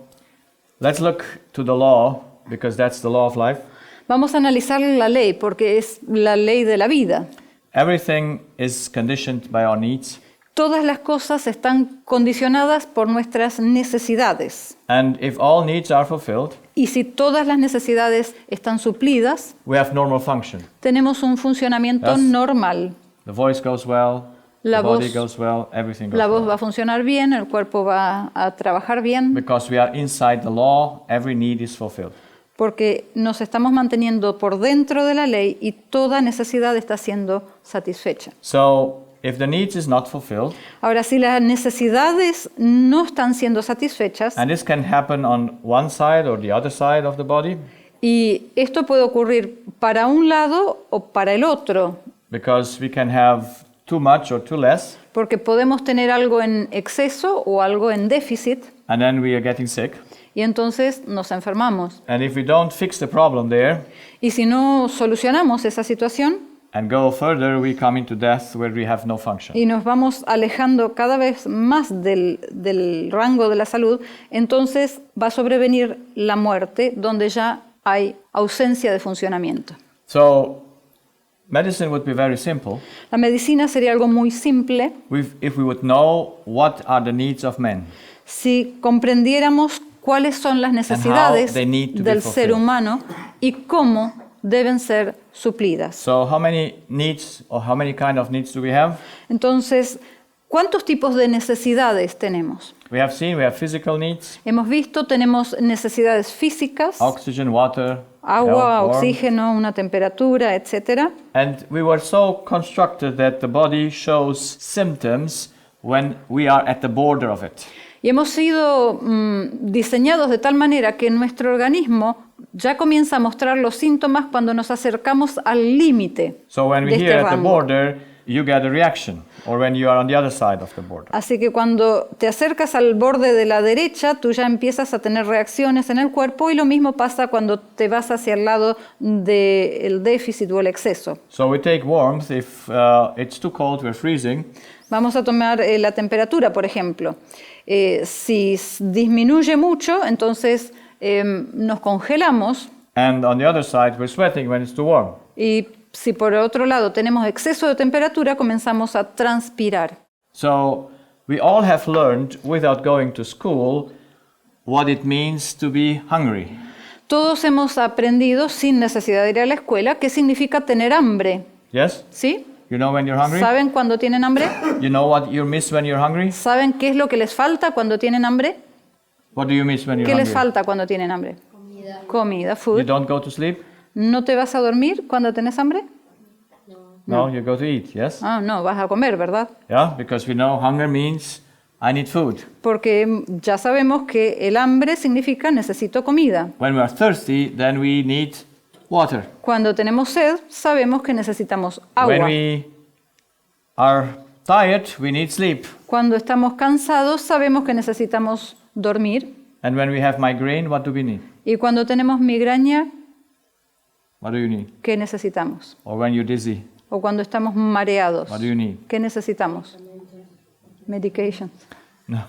let's look to the law, because that's the law of life. Vamos a analizar la ley porque es la ley de la vida. Everything is conditioned by our needs. Todas las cosas están condicionadas por nuestras necesidades. And if all needs are fulfilled, Y si todas las necesidades están suplidas, we have normal function. tenemos un funcionamiento Yes. normal. The voice goes well, La the body voz- goes well, everything goes La voz well. va a funcionar bien, el cuerpo va a trabajar bien, Because we are inside the law, every need is fulfilled. porque nos estamos manteniendo por dentro de la ley y toda necesidad está siendo satisfecha. So, if the needs is not fulfilled, Ahora, si las necesidades no están siendo satisfechas, and this can happen on one side or the other side of the body, y esto puede ocurrir para un lado o para el otro, because we can have too much or too less, porque podemos tener algo en exceso o algo en déficit, and then we are getting sick. y entonces nos enfermamos. And if we don't fix the problem there Y si no solucionamos esa situación and go further, we come into death where we have no function. y nos vamos alejando cada vez más del rango de la salud, entonces va a sobrevenir la muerte donde ya hay ausencia de funcionamiento. So, medicine would be very simple La medicina sería algo muy simple if we would know what are the needs of men. si comprendiéramos cuáles son las necesidades they need to be del ser fulfilled. humano y cómo deben ser suplidas. So how many needs or how many kind of needs do we have? Entonces, ¿cuántos tipos de necesidades tenemos? We have seen we have physical needs, Hemos visto, tenemos necesidades físicas, oxygen, water, agua, warmth. oxígeno, una temperatura, etc. And we were so constructed that the body shows symptoms when we are at the border of it. Y hemos sido diseñados de tal manera que nuestro organismo ya comienza a mostrar los síntomas cuando nos acercamos al límite So when de we're este here at the rango. border, you get a reaction, or when you are on the other side of the border. Así que cuando te acercas al borde de la derecha, tú ya empiezas a tener reacciones en el cuerpo y lo mismo pasa cuando te vas hacia el lado del déficit o el exceso. So we take warmth if it's too cold, we're freezing. Vamos a tomar la temperatura, por ejemplo. Si disminuye mucho, entonces nos congelamos, And on the other side, we're sweating when it's too warm. y si por otro lado tenemos exceso de temperatura, comenzamos a transpirar. So we all have learned without going to school what it means to be hungry. Todos hemos aprendido sin necesidad de ir a la escuela qué significa tener hambre, Yes? ¿sí? You know when you're hungry? ¿Saben cuando tienen hambre? You know what you miss when you're hungry? ¿Saben qué es lo que les falta cuando tienen hambre? What do you miss when you're ¿Qué les hungry? falta cuando tienen hambre? Comida, You food. don't go to sleep? ¿No te vas a dormir cuando tenés hambre? No, you go to eat, yes? Ah, no, vas a comer, ¿verdad? Yeah, because we know hunger means I need food. Porque ya sabemos que el hambre significa necesito comida. When we are thirsty, then we need water. Cuando tenemos sed, sabemos que necesitamos When agua. we are tired, we need sleep. Cuando estamos cansados, sabemos que necesitamos dormir. And when we have migraine, what do we need? Y cuando tenemos migraña, What do you need? ¿qué necesitamos? Or when you're dizzy, O cuando estamos mareados, what do you need? ¿qué necesitamos? Medication. No.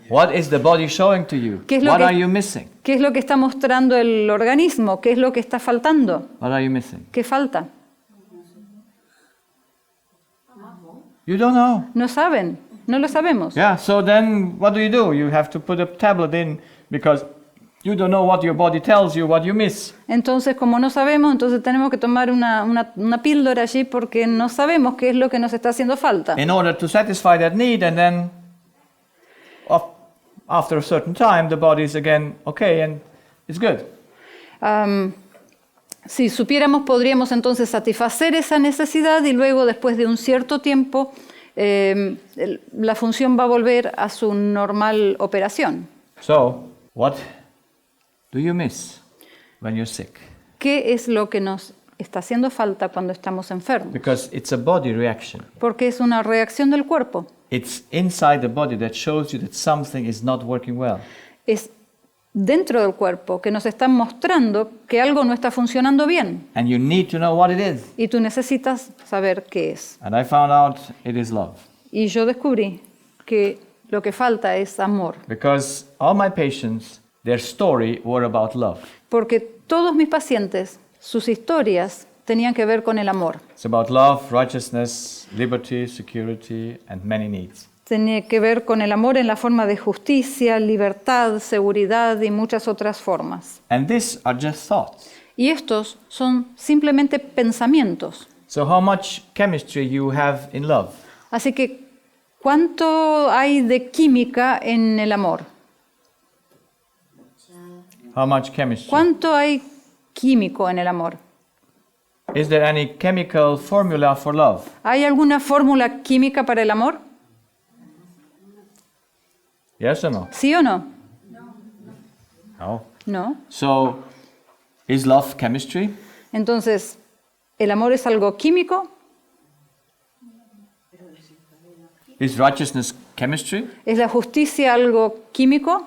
What is the body showing to you? ¿Qué es lo What que- are you missing? ¿Qué es lo que está mostrando el organismo? ¿Qué es lo que está faltando? What are you missing? ¿Qué falta? You don't know. No saben, no lo sabemos. Yeah, so then what do? You have to put a tablet in because you don't know what your body tells you what you miss. Entonces, como no sabemos, entonces tenemos que tomar una píldora allí porque no sabemos qué es lo que nos está haciendo falta. In order to satisfy that need, and then after a certain time, the body is again okay and it's good. Si supiéramos, podríamos entonces satisfacer esa necesidad y luego, después de un cierto tiempo, la función va a volver a su normal operación. So, what do you miss when you're sick? ¿Qué es lo que nos está haciendo falta cuando estamos enfermos? Because it's a body reaction. Porque es una reacción del cuerpo. It's inside the body that shows you that something is not working well. Es dentro del cuerpo que nos está mostrando que algo no está funcionando bien. And you need to know what it is. Y tú necesitas saber qué es. And I found out it is love. Y yo descubrí que lo que falta es amor. Because all my patients, their story were about love. Porque todos mis pacientes, sus historias tenían que ver con el amor. It's about love, righteousness, liberty, security, and many needs. Tenía que ver con el amor en la forma de justicia, libertad, seguridad y muchas otras formas. And these are just thoughts. Y estos son simplemente pensamientos. So how much chemistry you have in love? Así que, ¿cuánto hay de química en el amor? How much chemistry? ¿Cuánto hay químico en el amor? Is there any chemical formula for love? ¿Hay alguna fórmula química para el amor? Yes or no? ¿Sí o no? No. No. So, is love chemistry? Entonces, ¿el amor es algo químico? Is righteousness chemistry? ¿Es la justicia algo químico?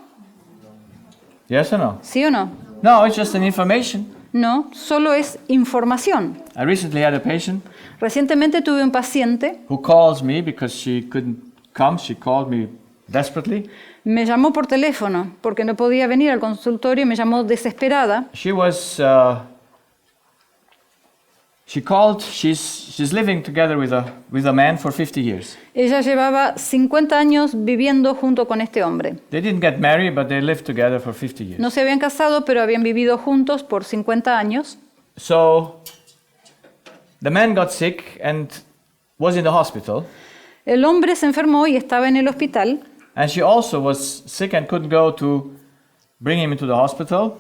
Yes or no? ¿Sí o no? No, it's just an information. No, solo es información. I recently had a patient Recientemente tuve un paciente, who calls me because she couldn't come. She called me desperately. me llamó por teléfono porque no podía venir al consultorio y me llamó desesperada. She was She called, she's living together with a man for 50 years. Ella llevaba 50 años viviendo junto con este hombre. They didn't get married, but they lived together for 50 years. No se habían casado, pero habían vivido juntos por 50 años. So the man got sick and was in the hospital. El hombre se enfermó y estaba en el hospital. And she also was sick and couldn't go to bring him into the hospital.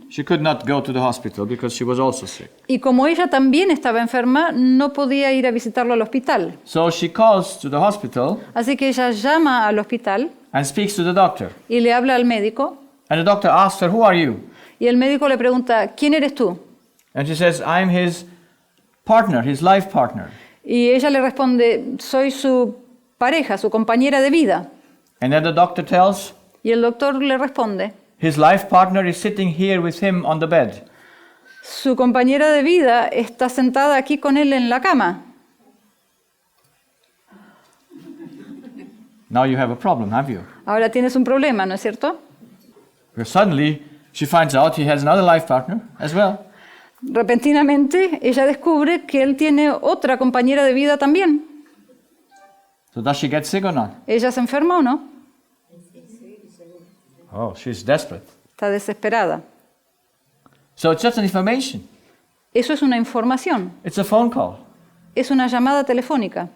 She could not go to the hospital because she was also sick. Y como ella también estaba enferma, no podía ir a visitarlo al hospital. So she calls to the hospital Así que ella llama al hospital and speaks to the doctor. y le habla al médico. And the doctor asks her, "Who are you?" Y el médico le pregunta, ¿quién eres tú? And she says, "I'm his partner, his life partner." Y ella le responde, soy su pareja, su compañera de vida. And then the doctor tells, Y el doctor le responde, his life partner is sitting here with him on the bed. su compañera de vida está sentada aquí con él en la cama. Now you have a problem, have you? Ahora tienes un problema, ¿no es cierto? Because suddenly she finds out he has another life partner as well. Repentinamente ella descubre que él tiene otra compañera de vida también. So does she get sick or not? ¿Ella se enferma o no? Oh, she's desperate. Está desesperada. So it's just an information. Eso es una información, It's a phone call. es una llamada telefónica.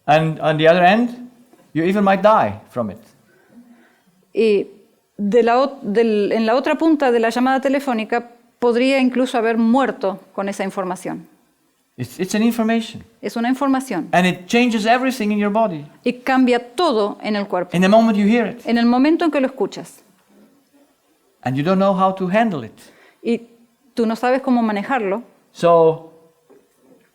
And on the other end, you even might die from it. Y en la otra punta de la llamada telefónica podría incluso haber muerto con esa información. It's an information. Es una información. And it changes everything in your body. Y cambia todo en el cuerpo. In the moment you hear it. En el momento en que lo escuchas. And you don't know how to handle it. Y tú no sabes cómo manejarlo. So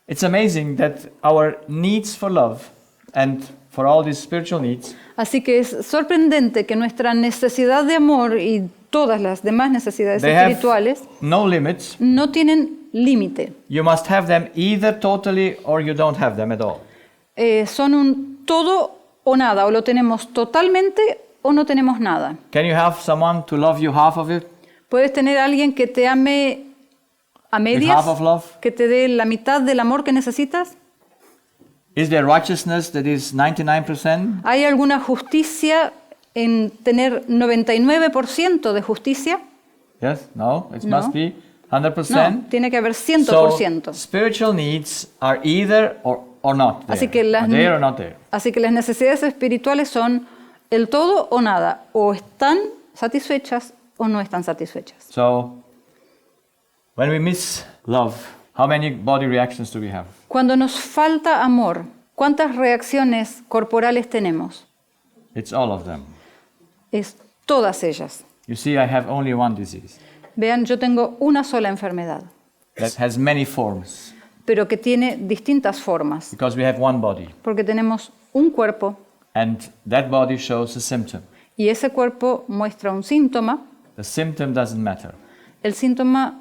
it's amazing that our needs for love and for all these spiritual needs Así que es sorprendente que nuestra necesidad de amor y todas las demás necesidades they have espirituales no limits. no tienen límite. You must have them either totally or you don't have them at all. Son un todo o nada. O lo tenemos totalmente o no tenemos nada. Can you have someone to love you half of it? Puedes tener a alguien que te ame a With medias, half of love? que te dé la mitad del amor que necesitas. Is there righteousness that is 99%? ¿Hay alguna justicia en tener 99% de justicia? Yes? No? It No. must be 100%. No, tiene que haber So 100%. spiritual needs are either or not there. Así que Are there or not there. Así que las necesidades espirituales son el todo o nada. O están satisfechas o no están satisfechas. So when we miss love, how many body reactions do we have? Cuando nos falta amor, ¿cuántas reacciones corporales tenemos? It's all of them. Es todas ellas. You see, I have only one disease Vean, yo tengo una sola enfermedad, that has many forms pero que tiene distintas formas, because we have one body. porque tenemos un cuerpo And that body shows a symptom. y ese cuerpo muestra un síntoma. The symptom doesn't matter, El síntoma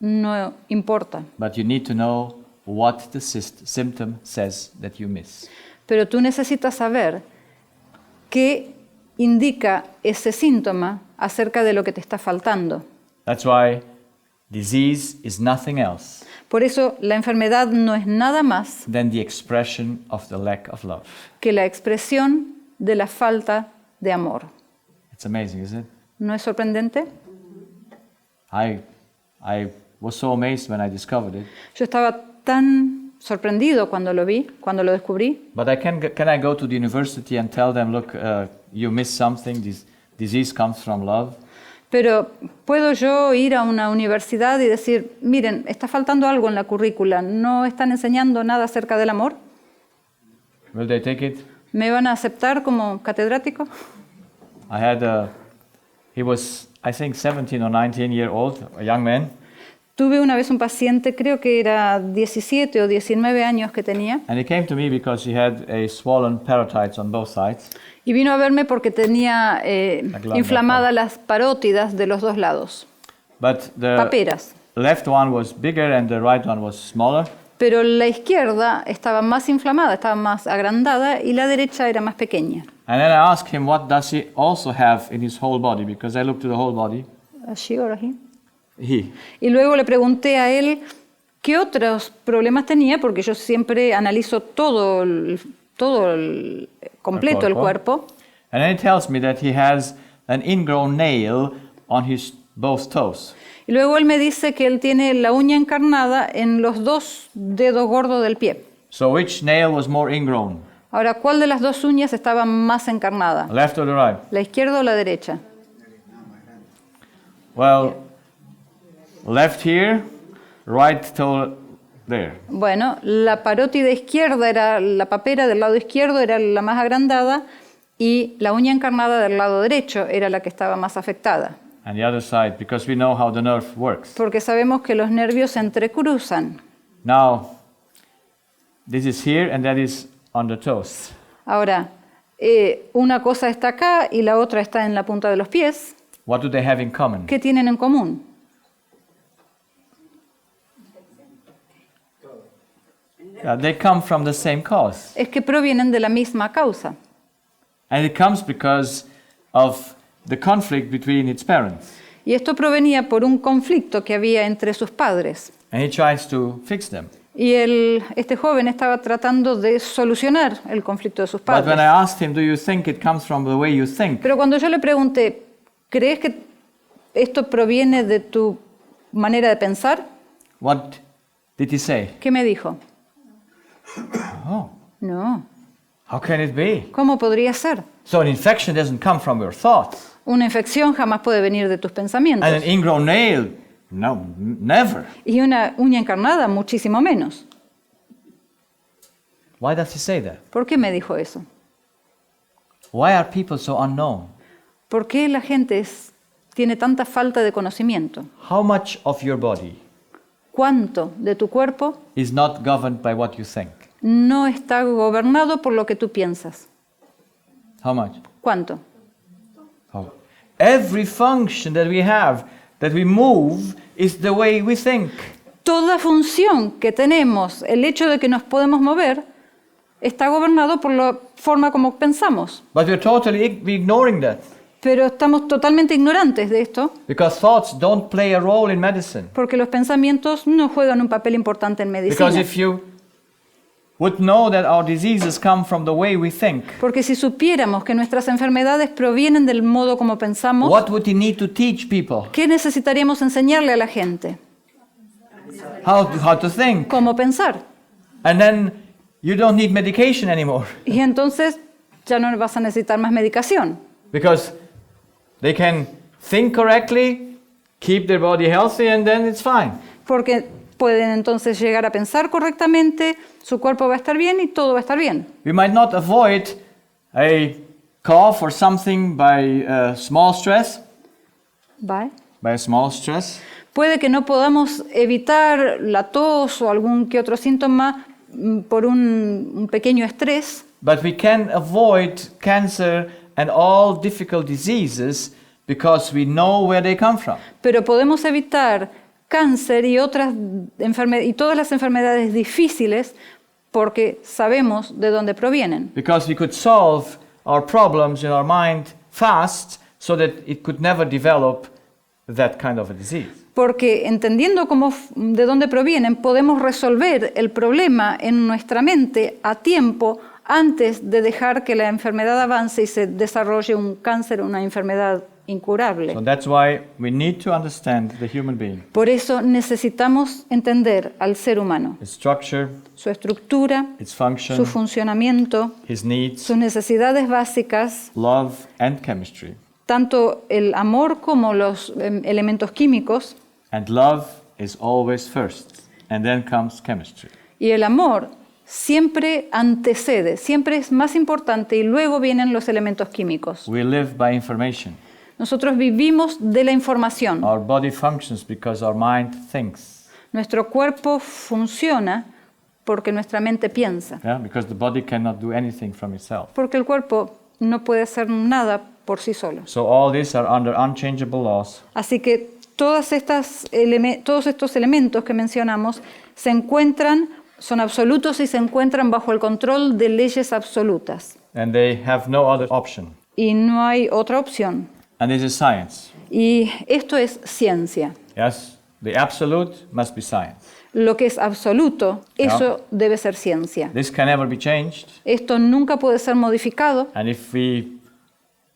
no importa, but you need to know what the symptom says that you miss. pero tú necesitas saber qué indica ese síntoma acerca de lo que te está faltando. That's why disease is nothing else Por eso la enfermedad no es nada más than the expression of the lack of love. que la expresión de la falta de amor. It's amazing, isn't it? ¿No es sorprendente? I was so amazed when I discovered it. Yo estaba tan sorprendido cuando lo vi, cuando lo descubrí, But can I go to the university and tell them, look, you missed something, this disease comes from love? pero ¿puedo yo ir a una universidad y decir, miren, está faltando algo en la currícula, no están enseñando nada acerca del amor? Will they take it? ¿Me van a aceptar como catedrático? I had he was, I think, 17 or 19 year old, a young man, Tuve una vez un paciente, creo que era 17 o 19 años que tenía, and he came to me because he had a swollen parotides on both sides. y vino a verme porque tenía glándula. inflamadas las parótidas de los dos lados, But the paperas. left one was bigger and the right one was smaller. Pero la izquierda estaba más inflamada, estaba más agrandada, y la derecha era más pequeña. And then I asked him, what does he also have in his whole body? Because I looked to the whole body. Allí, ahora aquí. He. Y luego le pregunté a él qué otros problemas tenía, porque yo siempre analizo todo el completo, el cuerpo. And then it tells me that he has an ingrown nail on his both toes. Y luego él me dice que él tiene la uña encarnada en los 2 dedos gordos del pie. So which nail was more ingrown? Ahora, ¿cuál de las 2 uñas estaba más encarnada? Left or the right? ¿La izquierda o la derecha? Well, left here, right toe there. Bueno, la parótida izquierda era la papera del lado izquierdo, era la más agrandada, y la uña encarnada del lado derecho era la que estaba más afectada. And the other side, because we know how the nerve works. Porque sabemos que los nervios se entrecruzan. Now, this is here and that is on the toes. Ahora, una cosa está acá y la otra está en la punta de los pies. What do they have in common? ¿Qué tienen en común? They come from the same cause. Es que provienen de la misma causa. And it comes because of the conflict between its parents. Y esto provenía por un conflicto que había entre sus padres. And he tries to fix them. Y este joven estaba tratando de solucionar el conflicto de sus But when I padres. asked him, do you think it comes from the way you think? Pero cuando yo le pregunté, ¿crees que esto proviene de tu manera de pensar? What did he say? ¿Qué me dijo? Oh, No. how can it be? ¿Cómo podría ser? So an infection doesn't come from your thoughts. Una infección jamás puede venir de tus pensamientos. And an ingrown nail, no, never. Y una uña encarnada, muchísimo menos. Why does he say that? ¿Por qué me dijo eso? Why are people so unknown? ¿Por qué la gente tiene tanta falta de conocimiento? How much of your body ¿Cuánto de tu cuerpo is not governed by what you think? no está gobernado por lo que tú piensas? How much? ¿Cuánto? Oh. Every function that we move, is the way we think. Toda función que tenemos, el hecho de que nos podemos mover, está gobernado por la forma como pensamos. But we're totally ignoring that. Pero estamos totalmente ignorantes de esto, Because thoughts don't play a role in medicine. porque los pensamientos no juegan un papel importante en Because medicina. if you would know that our diseases come from the way we think, Porque si supiéramos que nuestras enfermedades provienen del modo como pensamos, what would you need to teach people? ¿qué necesitaríamos enseñarle a la gente? How to think. ¿Cómo pensar? And then you don't need medication anymore. Y entonces ya no vas a necesitar más medicación. Because they can think correctly, keep their body healthy, and then it's fine. Porque pueden entonces llegar a pensar correctamente, su cuerpo va a estar bien y todo va a estar bien. We might not avoid a cough or something by small stress. ¿Vale? By a small stress. Puede que no podamos evitar la tos o algún que otro síntoma por un pequeño estrés, But we can avoid cancer and all difficult diseases because we know where they come from. pero podemos evitar cáncer y y todas las enfermedades difíciles porque sabemos de dónde provienen. Because we could solve our problems in our mind fast so that it could never develop that kind of a disease. Porque entendiendo de dónde provienen, podemos resolver el problema en nuestra mente a tiempo antes de dejar que la enfermedad avance y se desarrolle un cáncer o una enfermedad incurable. So that's why we need to understand the human being, Por eso necesitamos entender al ser humano, its structure, su estructura, its function, su funcionamiento, his needs, sus necesidades básicas, love, and chemistry. tanto el amor como los elementos químicos. And love is always first, and then comes chemistry. Y el amor siempre antecede, siempre es más importante y luego vienen los elementos químicos. We live by information. Nosotros vivimos de la información. Our body functions because our mind thinks. Nuestro cuerpo funciona porque nuestra mente piensa. Yeah? Because the body cannot do anything from itself. Porque el cuerpo no puede hacer nada por sí solo. So all these are under unchangeable laws. Así que todos estos elementos que mencionamos son absolutos y se encuentran bajo el control de leyes absolutas. And they have no other option. Y no hay otra opción. And this is science. Y esto es ciencia. Yes? The absolute must be science. Lo que es absoluto, eso debe ser ciencia. This can never be changed. Esto nunca puede ser modificado. And if we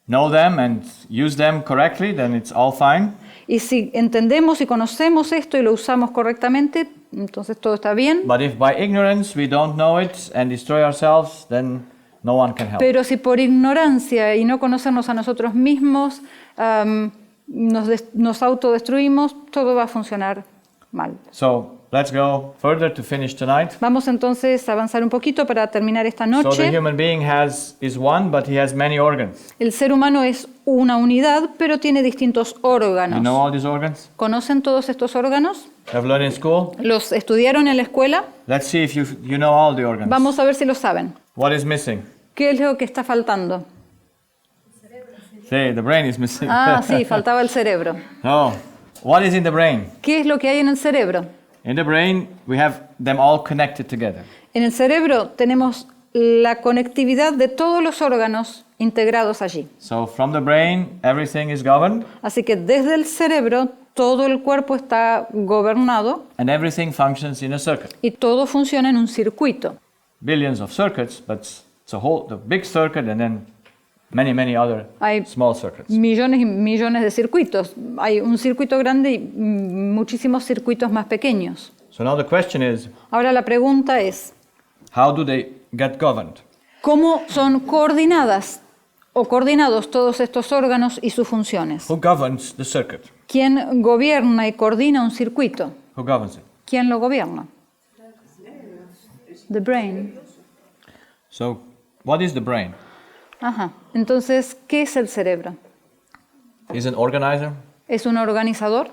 know them and use them correctly, then it's all fine. Y si entendemos y conocemos esto y lo usamos correctamente, entonces todo está bien. But if by ignorance we don't know it and destroy ourselves, then no one can help. Pero si por ignorancia y no conocernos a nosotros mismos nos autodestruimos, todo va a funcionar mal. So let's go further to finish tonight. Vamos entonces a avanzar un poquito para terminar esta So the noche. human being is one, but he has many organs. El ser humano es una unidad, pero tiene distintos You know órganos. all these organs? ¿Conocen todos estos órganos? Have learned in school? ¿Los estudiaron en la escuela? Let's see if you know all the organs. Vamos a ver si lo saben. What is missing? ¿Qué es lo que está faltando? See, the brain is missing. Ah, sí, faltaba el cerebro. No. What is in the brain? ¿Qué es lo que hay en el cerebro? In the brain, we have them all connected together. En el cerebro tenemos la conectividad de todos los órganos integrados allí. So from the brain, everything is governed, Así que desde el cerebro todo el cuerpo está gobernado and everything functions in a circuit. y todo funciona en un circuito. Billions of circuits, but it's the big circuit, and then many other Hay small circuits. millones y millones de circuitos. Hay un circuito grande y muchísimos circuitos más pequeños. So now the question is, Ahora la pregunta es, how do they get governed? ¿cómo son coordinadas o coordinados todos estos órganos y sus funciones? Who governs the circuit? ¿Quién gobierna y coordina un circuito? Who governs it? ¿Quién lo gobierna? The brain. So what is the brain? Ajá. Entonces, ¿qué es el cerebro? Is an organizer? ¿Es un organizador?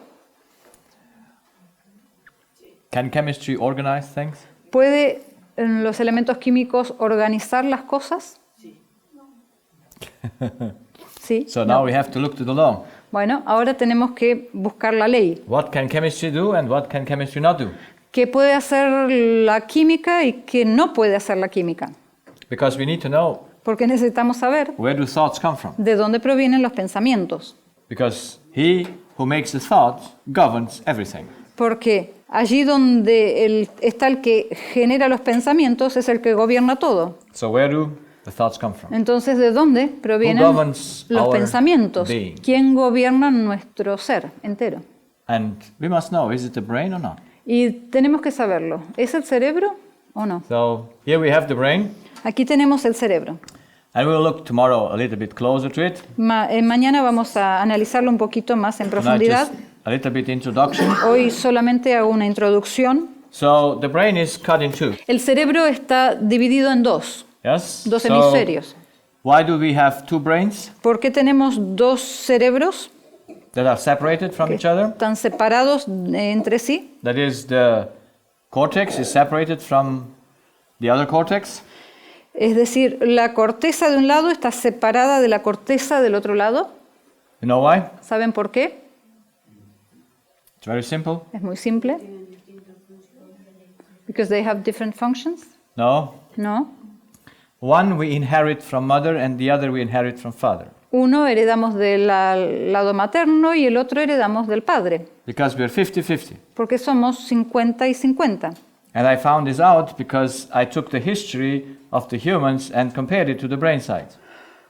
Can chemistry organize things? ¿Puede los elementos químicos organizar las cosas? Sí. So No. now we have to look to the law. Bueno, ahora tenemos que buscar la ley. What can chemistry do and what can chemistry not do? ¿Qué puede hacer la química y qué no puede hacer la química? Because we need to know, Porque necesitamos saber where do thoughts come from? de dónde provienen los pensamientos. Because he who makes the thought governs everything. Porque allí donde está el que genera los pensamientos es el que gobierna todo. So where do the thoughts come from? Entonces, ¿de dónde provienen Who governs los our pensamientos? being? ¿Quién gobierna nuestro ser entero? And we must know, is it the brain or not? Y tenemos que saberlo. ¿Es el cerebro o no? So here we have the brain, Aquí tenemos el cerebro. and we'll look tomorrow a little bit closer to it. Mañana vamos a analizarlo un poquito más en Tonight profundidad. just a little bit introduction. Hoy solamente hago una introducción. So the brain is cut in two. El cerebro está dividido en dos Dos hemisferios. Why do we have two brains ¿Por qué tenemos dos cerebros that are separated from que each other? están separados entre sí? That is, the cortex is separated from the other cortex. Es decir, la corteza de un lado está separada de la corteza del otro lado. You know why? ¿Saben por qué? It's very simple. Es muy simple. Because they have different functions. No. No. One we inherit from mother and the other we inherit from father. Uno heredamos del lado materno y el otro heredamos del padre. Because we're 50-50. Porque somos 50 y 50. And I found this out because I took the history of the humans and compared it to the brain side.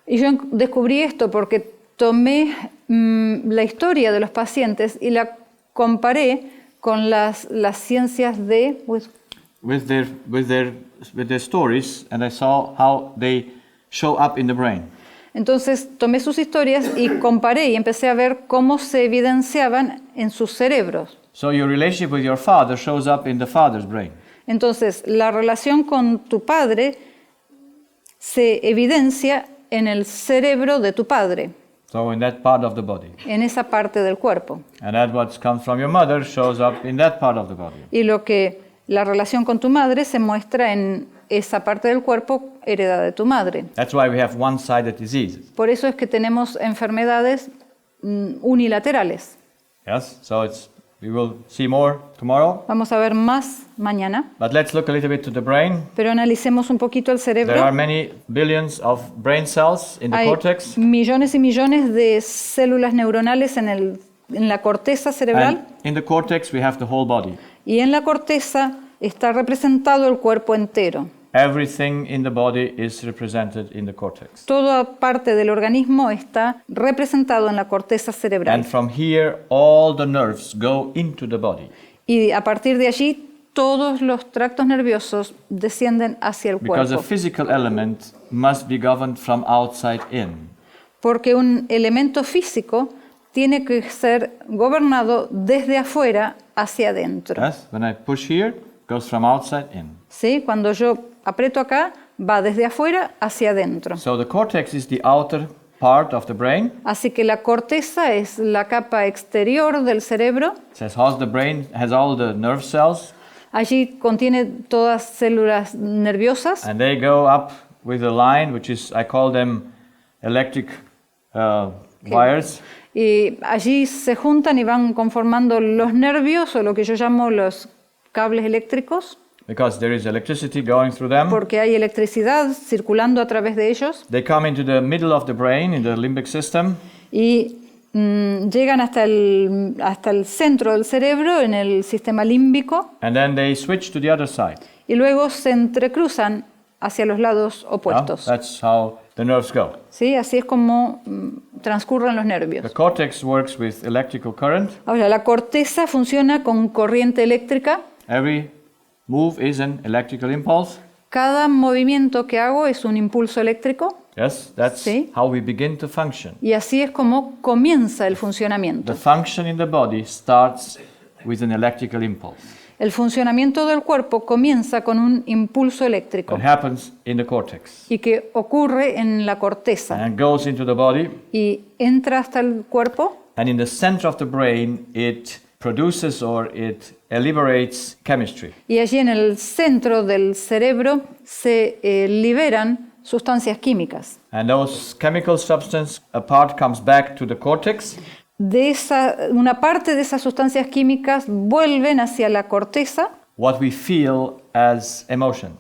Y yo descubrí esto porque tomé la historia de los pacientes y la comparé con las ciencias de... With their stories, and I saw how they show up in the brain. Entonces tomé sus historias y comparé y empecé a ver cómo se evidenciaban en sus cerebros. So your relationship with your father shows up in the father's brain. Entonces la relación con tu padre se evidencia en el cerebro de tu padre, So in that part of the body. en esa parte del cuerpo. And that what comes from your mother shows up in that part of the body. Y la relación con tu madre se muestra en esa parte del cuerpo heredada de tu madre. That's why we have one-sided diseases. Por eso es que tenemos enfermedades unilaterales. Yes? So we will see more tomorrow. Vamos a ver más mañana, But let's look a little bit to the brain. pero analicemos un poquito el There are cerebro. many billions of brain cells in the Hay cortex. millones y millones de células neuronales en el en la corteza cerebral, And in the cortex, we have the whole body. y en la corteza está representado el cuerpo entero. Everything in the body is represented in the cortex. Toda parte del organismo está representado en la corteza And cerebral. from here, all the nerves go into the body. Y a partir de allí, todos los tractos nerviosos descienden hacia el Because a cuerpo. physical element must be governed from outside in. Porque un elemento físico tiene que ser gobernado desde afuera hacia adentro. Yes? When I push here, it goes from outside in. ¿Sí? Cuando yo aprieto acá, va desde afuera hacia adentro. So the cortex is the outer part of the brain. Así que la corteza es la capa exterior del cerebro. It says how the brain has all the nerve cells, Allí contiene todas células nerviosas and they go up with a line, which is, I call them electric wires. y allí se juntan y van conformando los nervios o lo que yo llamo los cables eléctricos, Because there is electricity going through them. porque hay electricidad circulando a través de ellos They come into the middle of the brain, in the limbic system, y llegan hasta el centro del cerebro en el sistema límbico and then they switch to the other side. y luego se entrecruzan hacia los lados Yeah? opuestos. That's how the nerves go. ¿Sí? Así es como transcurren los The nervios. cortex works with electrical current. Ahora, la corteza funciona con corriente eléctrica. Every move is an electrical impulse. Cada movimiento que hago es un impulso eléctrico Yes, that's Sí. how we begin to function. y así es como comienza el The funcionamiento. function in the body starts with an electrical impulse. El funcionamiento del cuerpo comienza con un impulso eléctrico That happens in the cortex y que ocurre en la corteza and goes into the body. y entra hasta el cuerpo And in the center of the brain, it produces or it liberates chemistry. y allí en el centro del cerebro se liberan sustancias químicas. And those chemical substances, a part comes back to the cortex, Una parte de esas sustancias químicas vuelven hacia la corteza what we feel as emotion.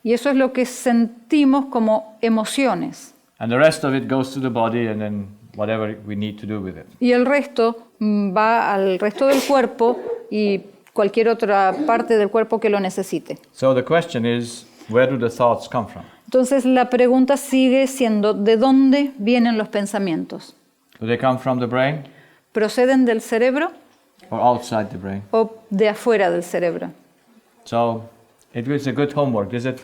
y eso es lo que sentimos como emociones. And the rest of it goes to the body and then whatever we need to do with it. Y el resto va al resto del cuerpo y cualquier otra parte del cuerpo que lo necesite. So the question is, where do the thoughts come from? Entonces la pregunta sigue siendo, ¿de dónde vienen los pensamientos? Do they come from the brain ¿Proceden del cerebro or outside the brain? o de afuera del cerebro? So it is a good homework, is it?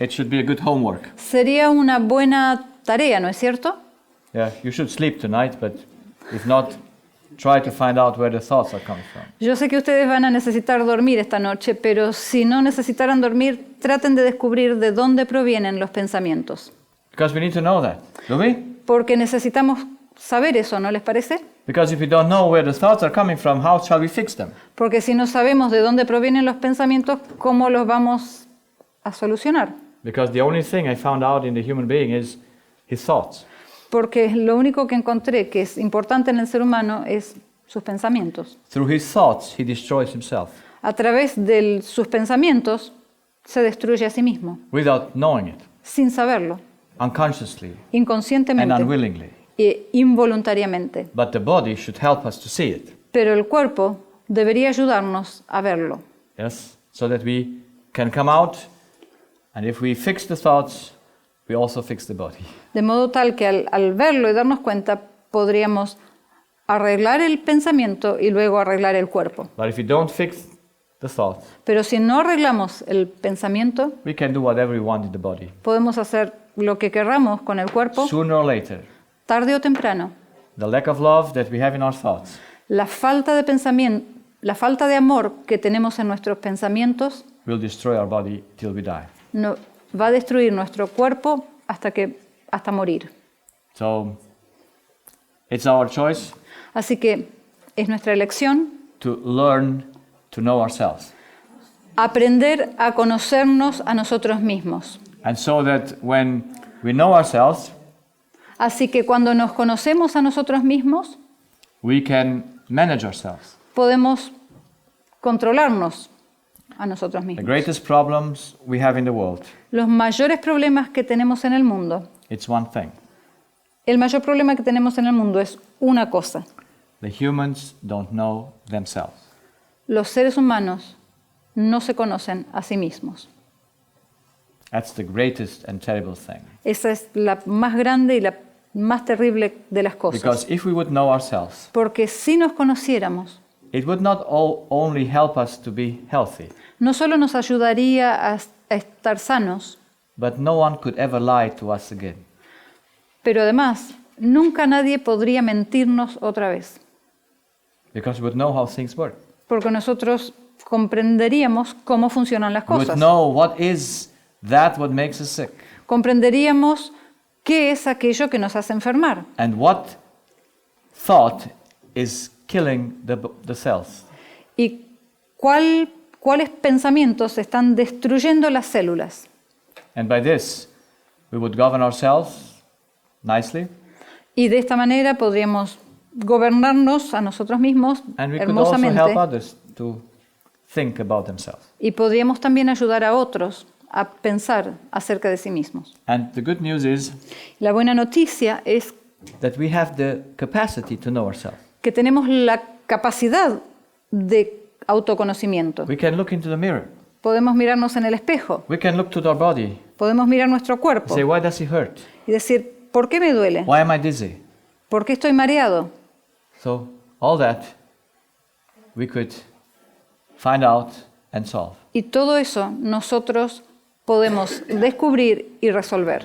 It should be a good homework. Sería una buena tarea, ¿no es cierto? Yeah, you should sleep tonight, but if not, try to find out where the thoughts are coming from. Yo sé que ustedes van a necesitar dormir esta noche, pero si no necesitaran dormir, traten de descubrir de dónde provienen los pensamientos. Because we need to know that, do we? Porque necesitamos saber eso, ¿no les parece? Because if we don't know where the thoughts are coming from, how shall we fix them? Porque si no sabemos de dónde provienen los pensamientos, ¿cómo los vamos a solucionar? Because the only thing I found out in the human being is his thoughts. Porque lo único que encontré que es importante en el ser humano es sus pensamientos. Through his thoughts, he destroys himself A través de sus pensamientos se destruye a sí mismo, without knowing it, sin saberlo, unconsciously and inconscientemente unwillingly. e involuntariamente. But the body should help us to see it, Pero el cuerpo debería ayudarnos a verlo, yes? So that we can come out, and if we fix the thoughts, we also fix the body. de modo tal que al verlo y darnos cuenta podríamos arreglar el pensamiento y luego arreglar el cuerpo. But if we don't fix the thoughts, Pero si no arreglamos el pensamiento, we can do whatever we want in the body. podemos hacer lo que querramos con el cuerpo, Sooner or later, tarde o temprano. the lack of love that we have in our thoughts La falta de pensamiento, la falta de amor que tenemos en nuestros pensamientos will destroy our body till we die. no, va a destruir nuestro cuerpo hasta morir. So it's our choice Así que es nuestra elección to learn to know ourselves. aprender a conocernos a nosotros mismos. And so that when we know ourselves, Así que cuando nos conocemos a nosotros mismos, we can manage ourselves. podemos controlarnos a nosotros The mismos. greatest problems we have in the world, Los mayores problemas que tenemos en el mundo it's one thing. El mayor problema que tenemos en el mundo es una cosa. The humans don't know themselves. Los seres humanos no se conocen a sí mismos. That's the greatest and terrible thing. Esa es la más grande y la más terrible de las cosas. Because if we would know ourselves, Porque si nos conociéramos, it would not only help us to be healthy, no solo nos ayudaría a estar sanos, but no one could ever lie to us again. pero además nunca nadie podría mentirnos otra vez. Because we would know how things work. Porque nosotros comprenderíamos cómo funcionan las We would cosas. know what is that what makes us sick, Comprenderíamos qué es aquello que nos hace enfermar and what thought is killing the cells. y cuáles pensamientos están destruyendo las células. And by this, we would govern ourselves nicely, Y de esta manera podríamos gobernarnos a nosotros mismos and we could also hermosamente help others to think about themselves. y podríamos también ayudar a otros a pensar acerca de sí mismos. And the good news is La buena noticia es that we have the capacity to know ourselves. que tenemos la capacidad de autoconocimiento. We can look into the mirror. Podemos mirarnos en el espejo, We can look to our body podemos mirar nuestro and cuerpo say, why does it hurt? y decir, ¿por qué me duele? Why am I dizzy? ¿Por qué estoy mareado? So all that we could find out and solve. Y todo eso nosotros podemos descubrir y resolver.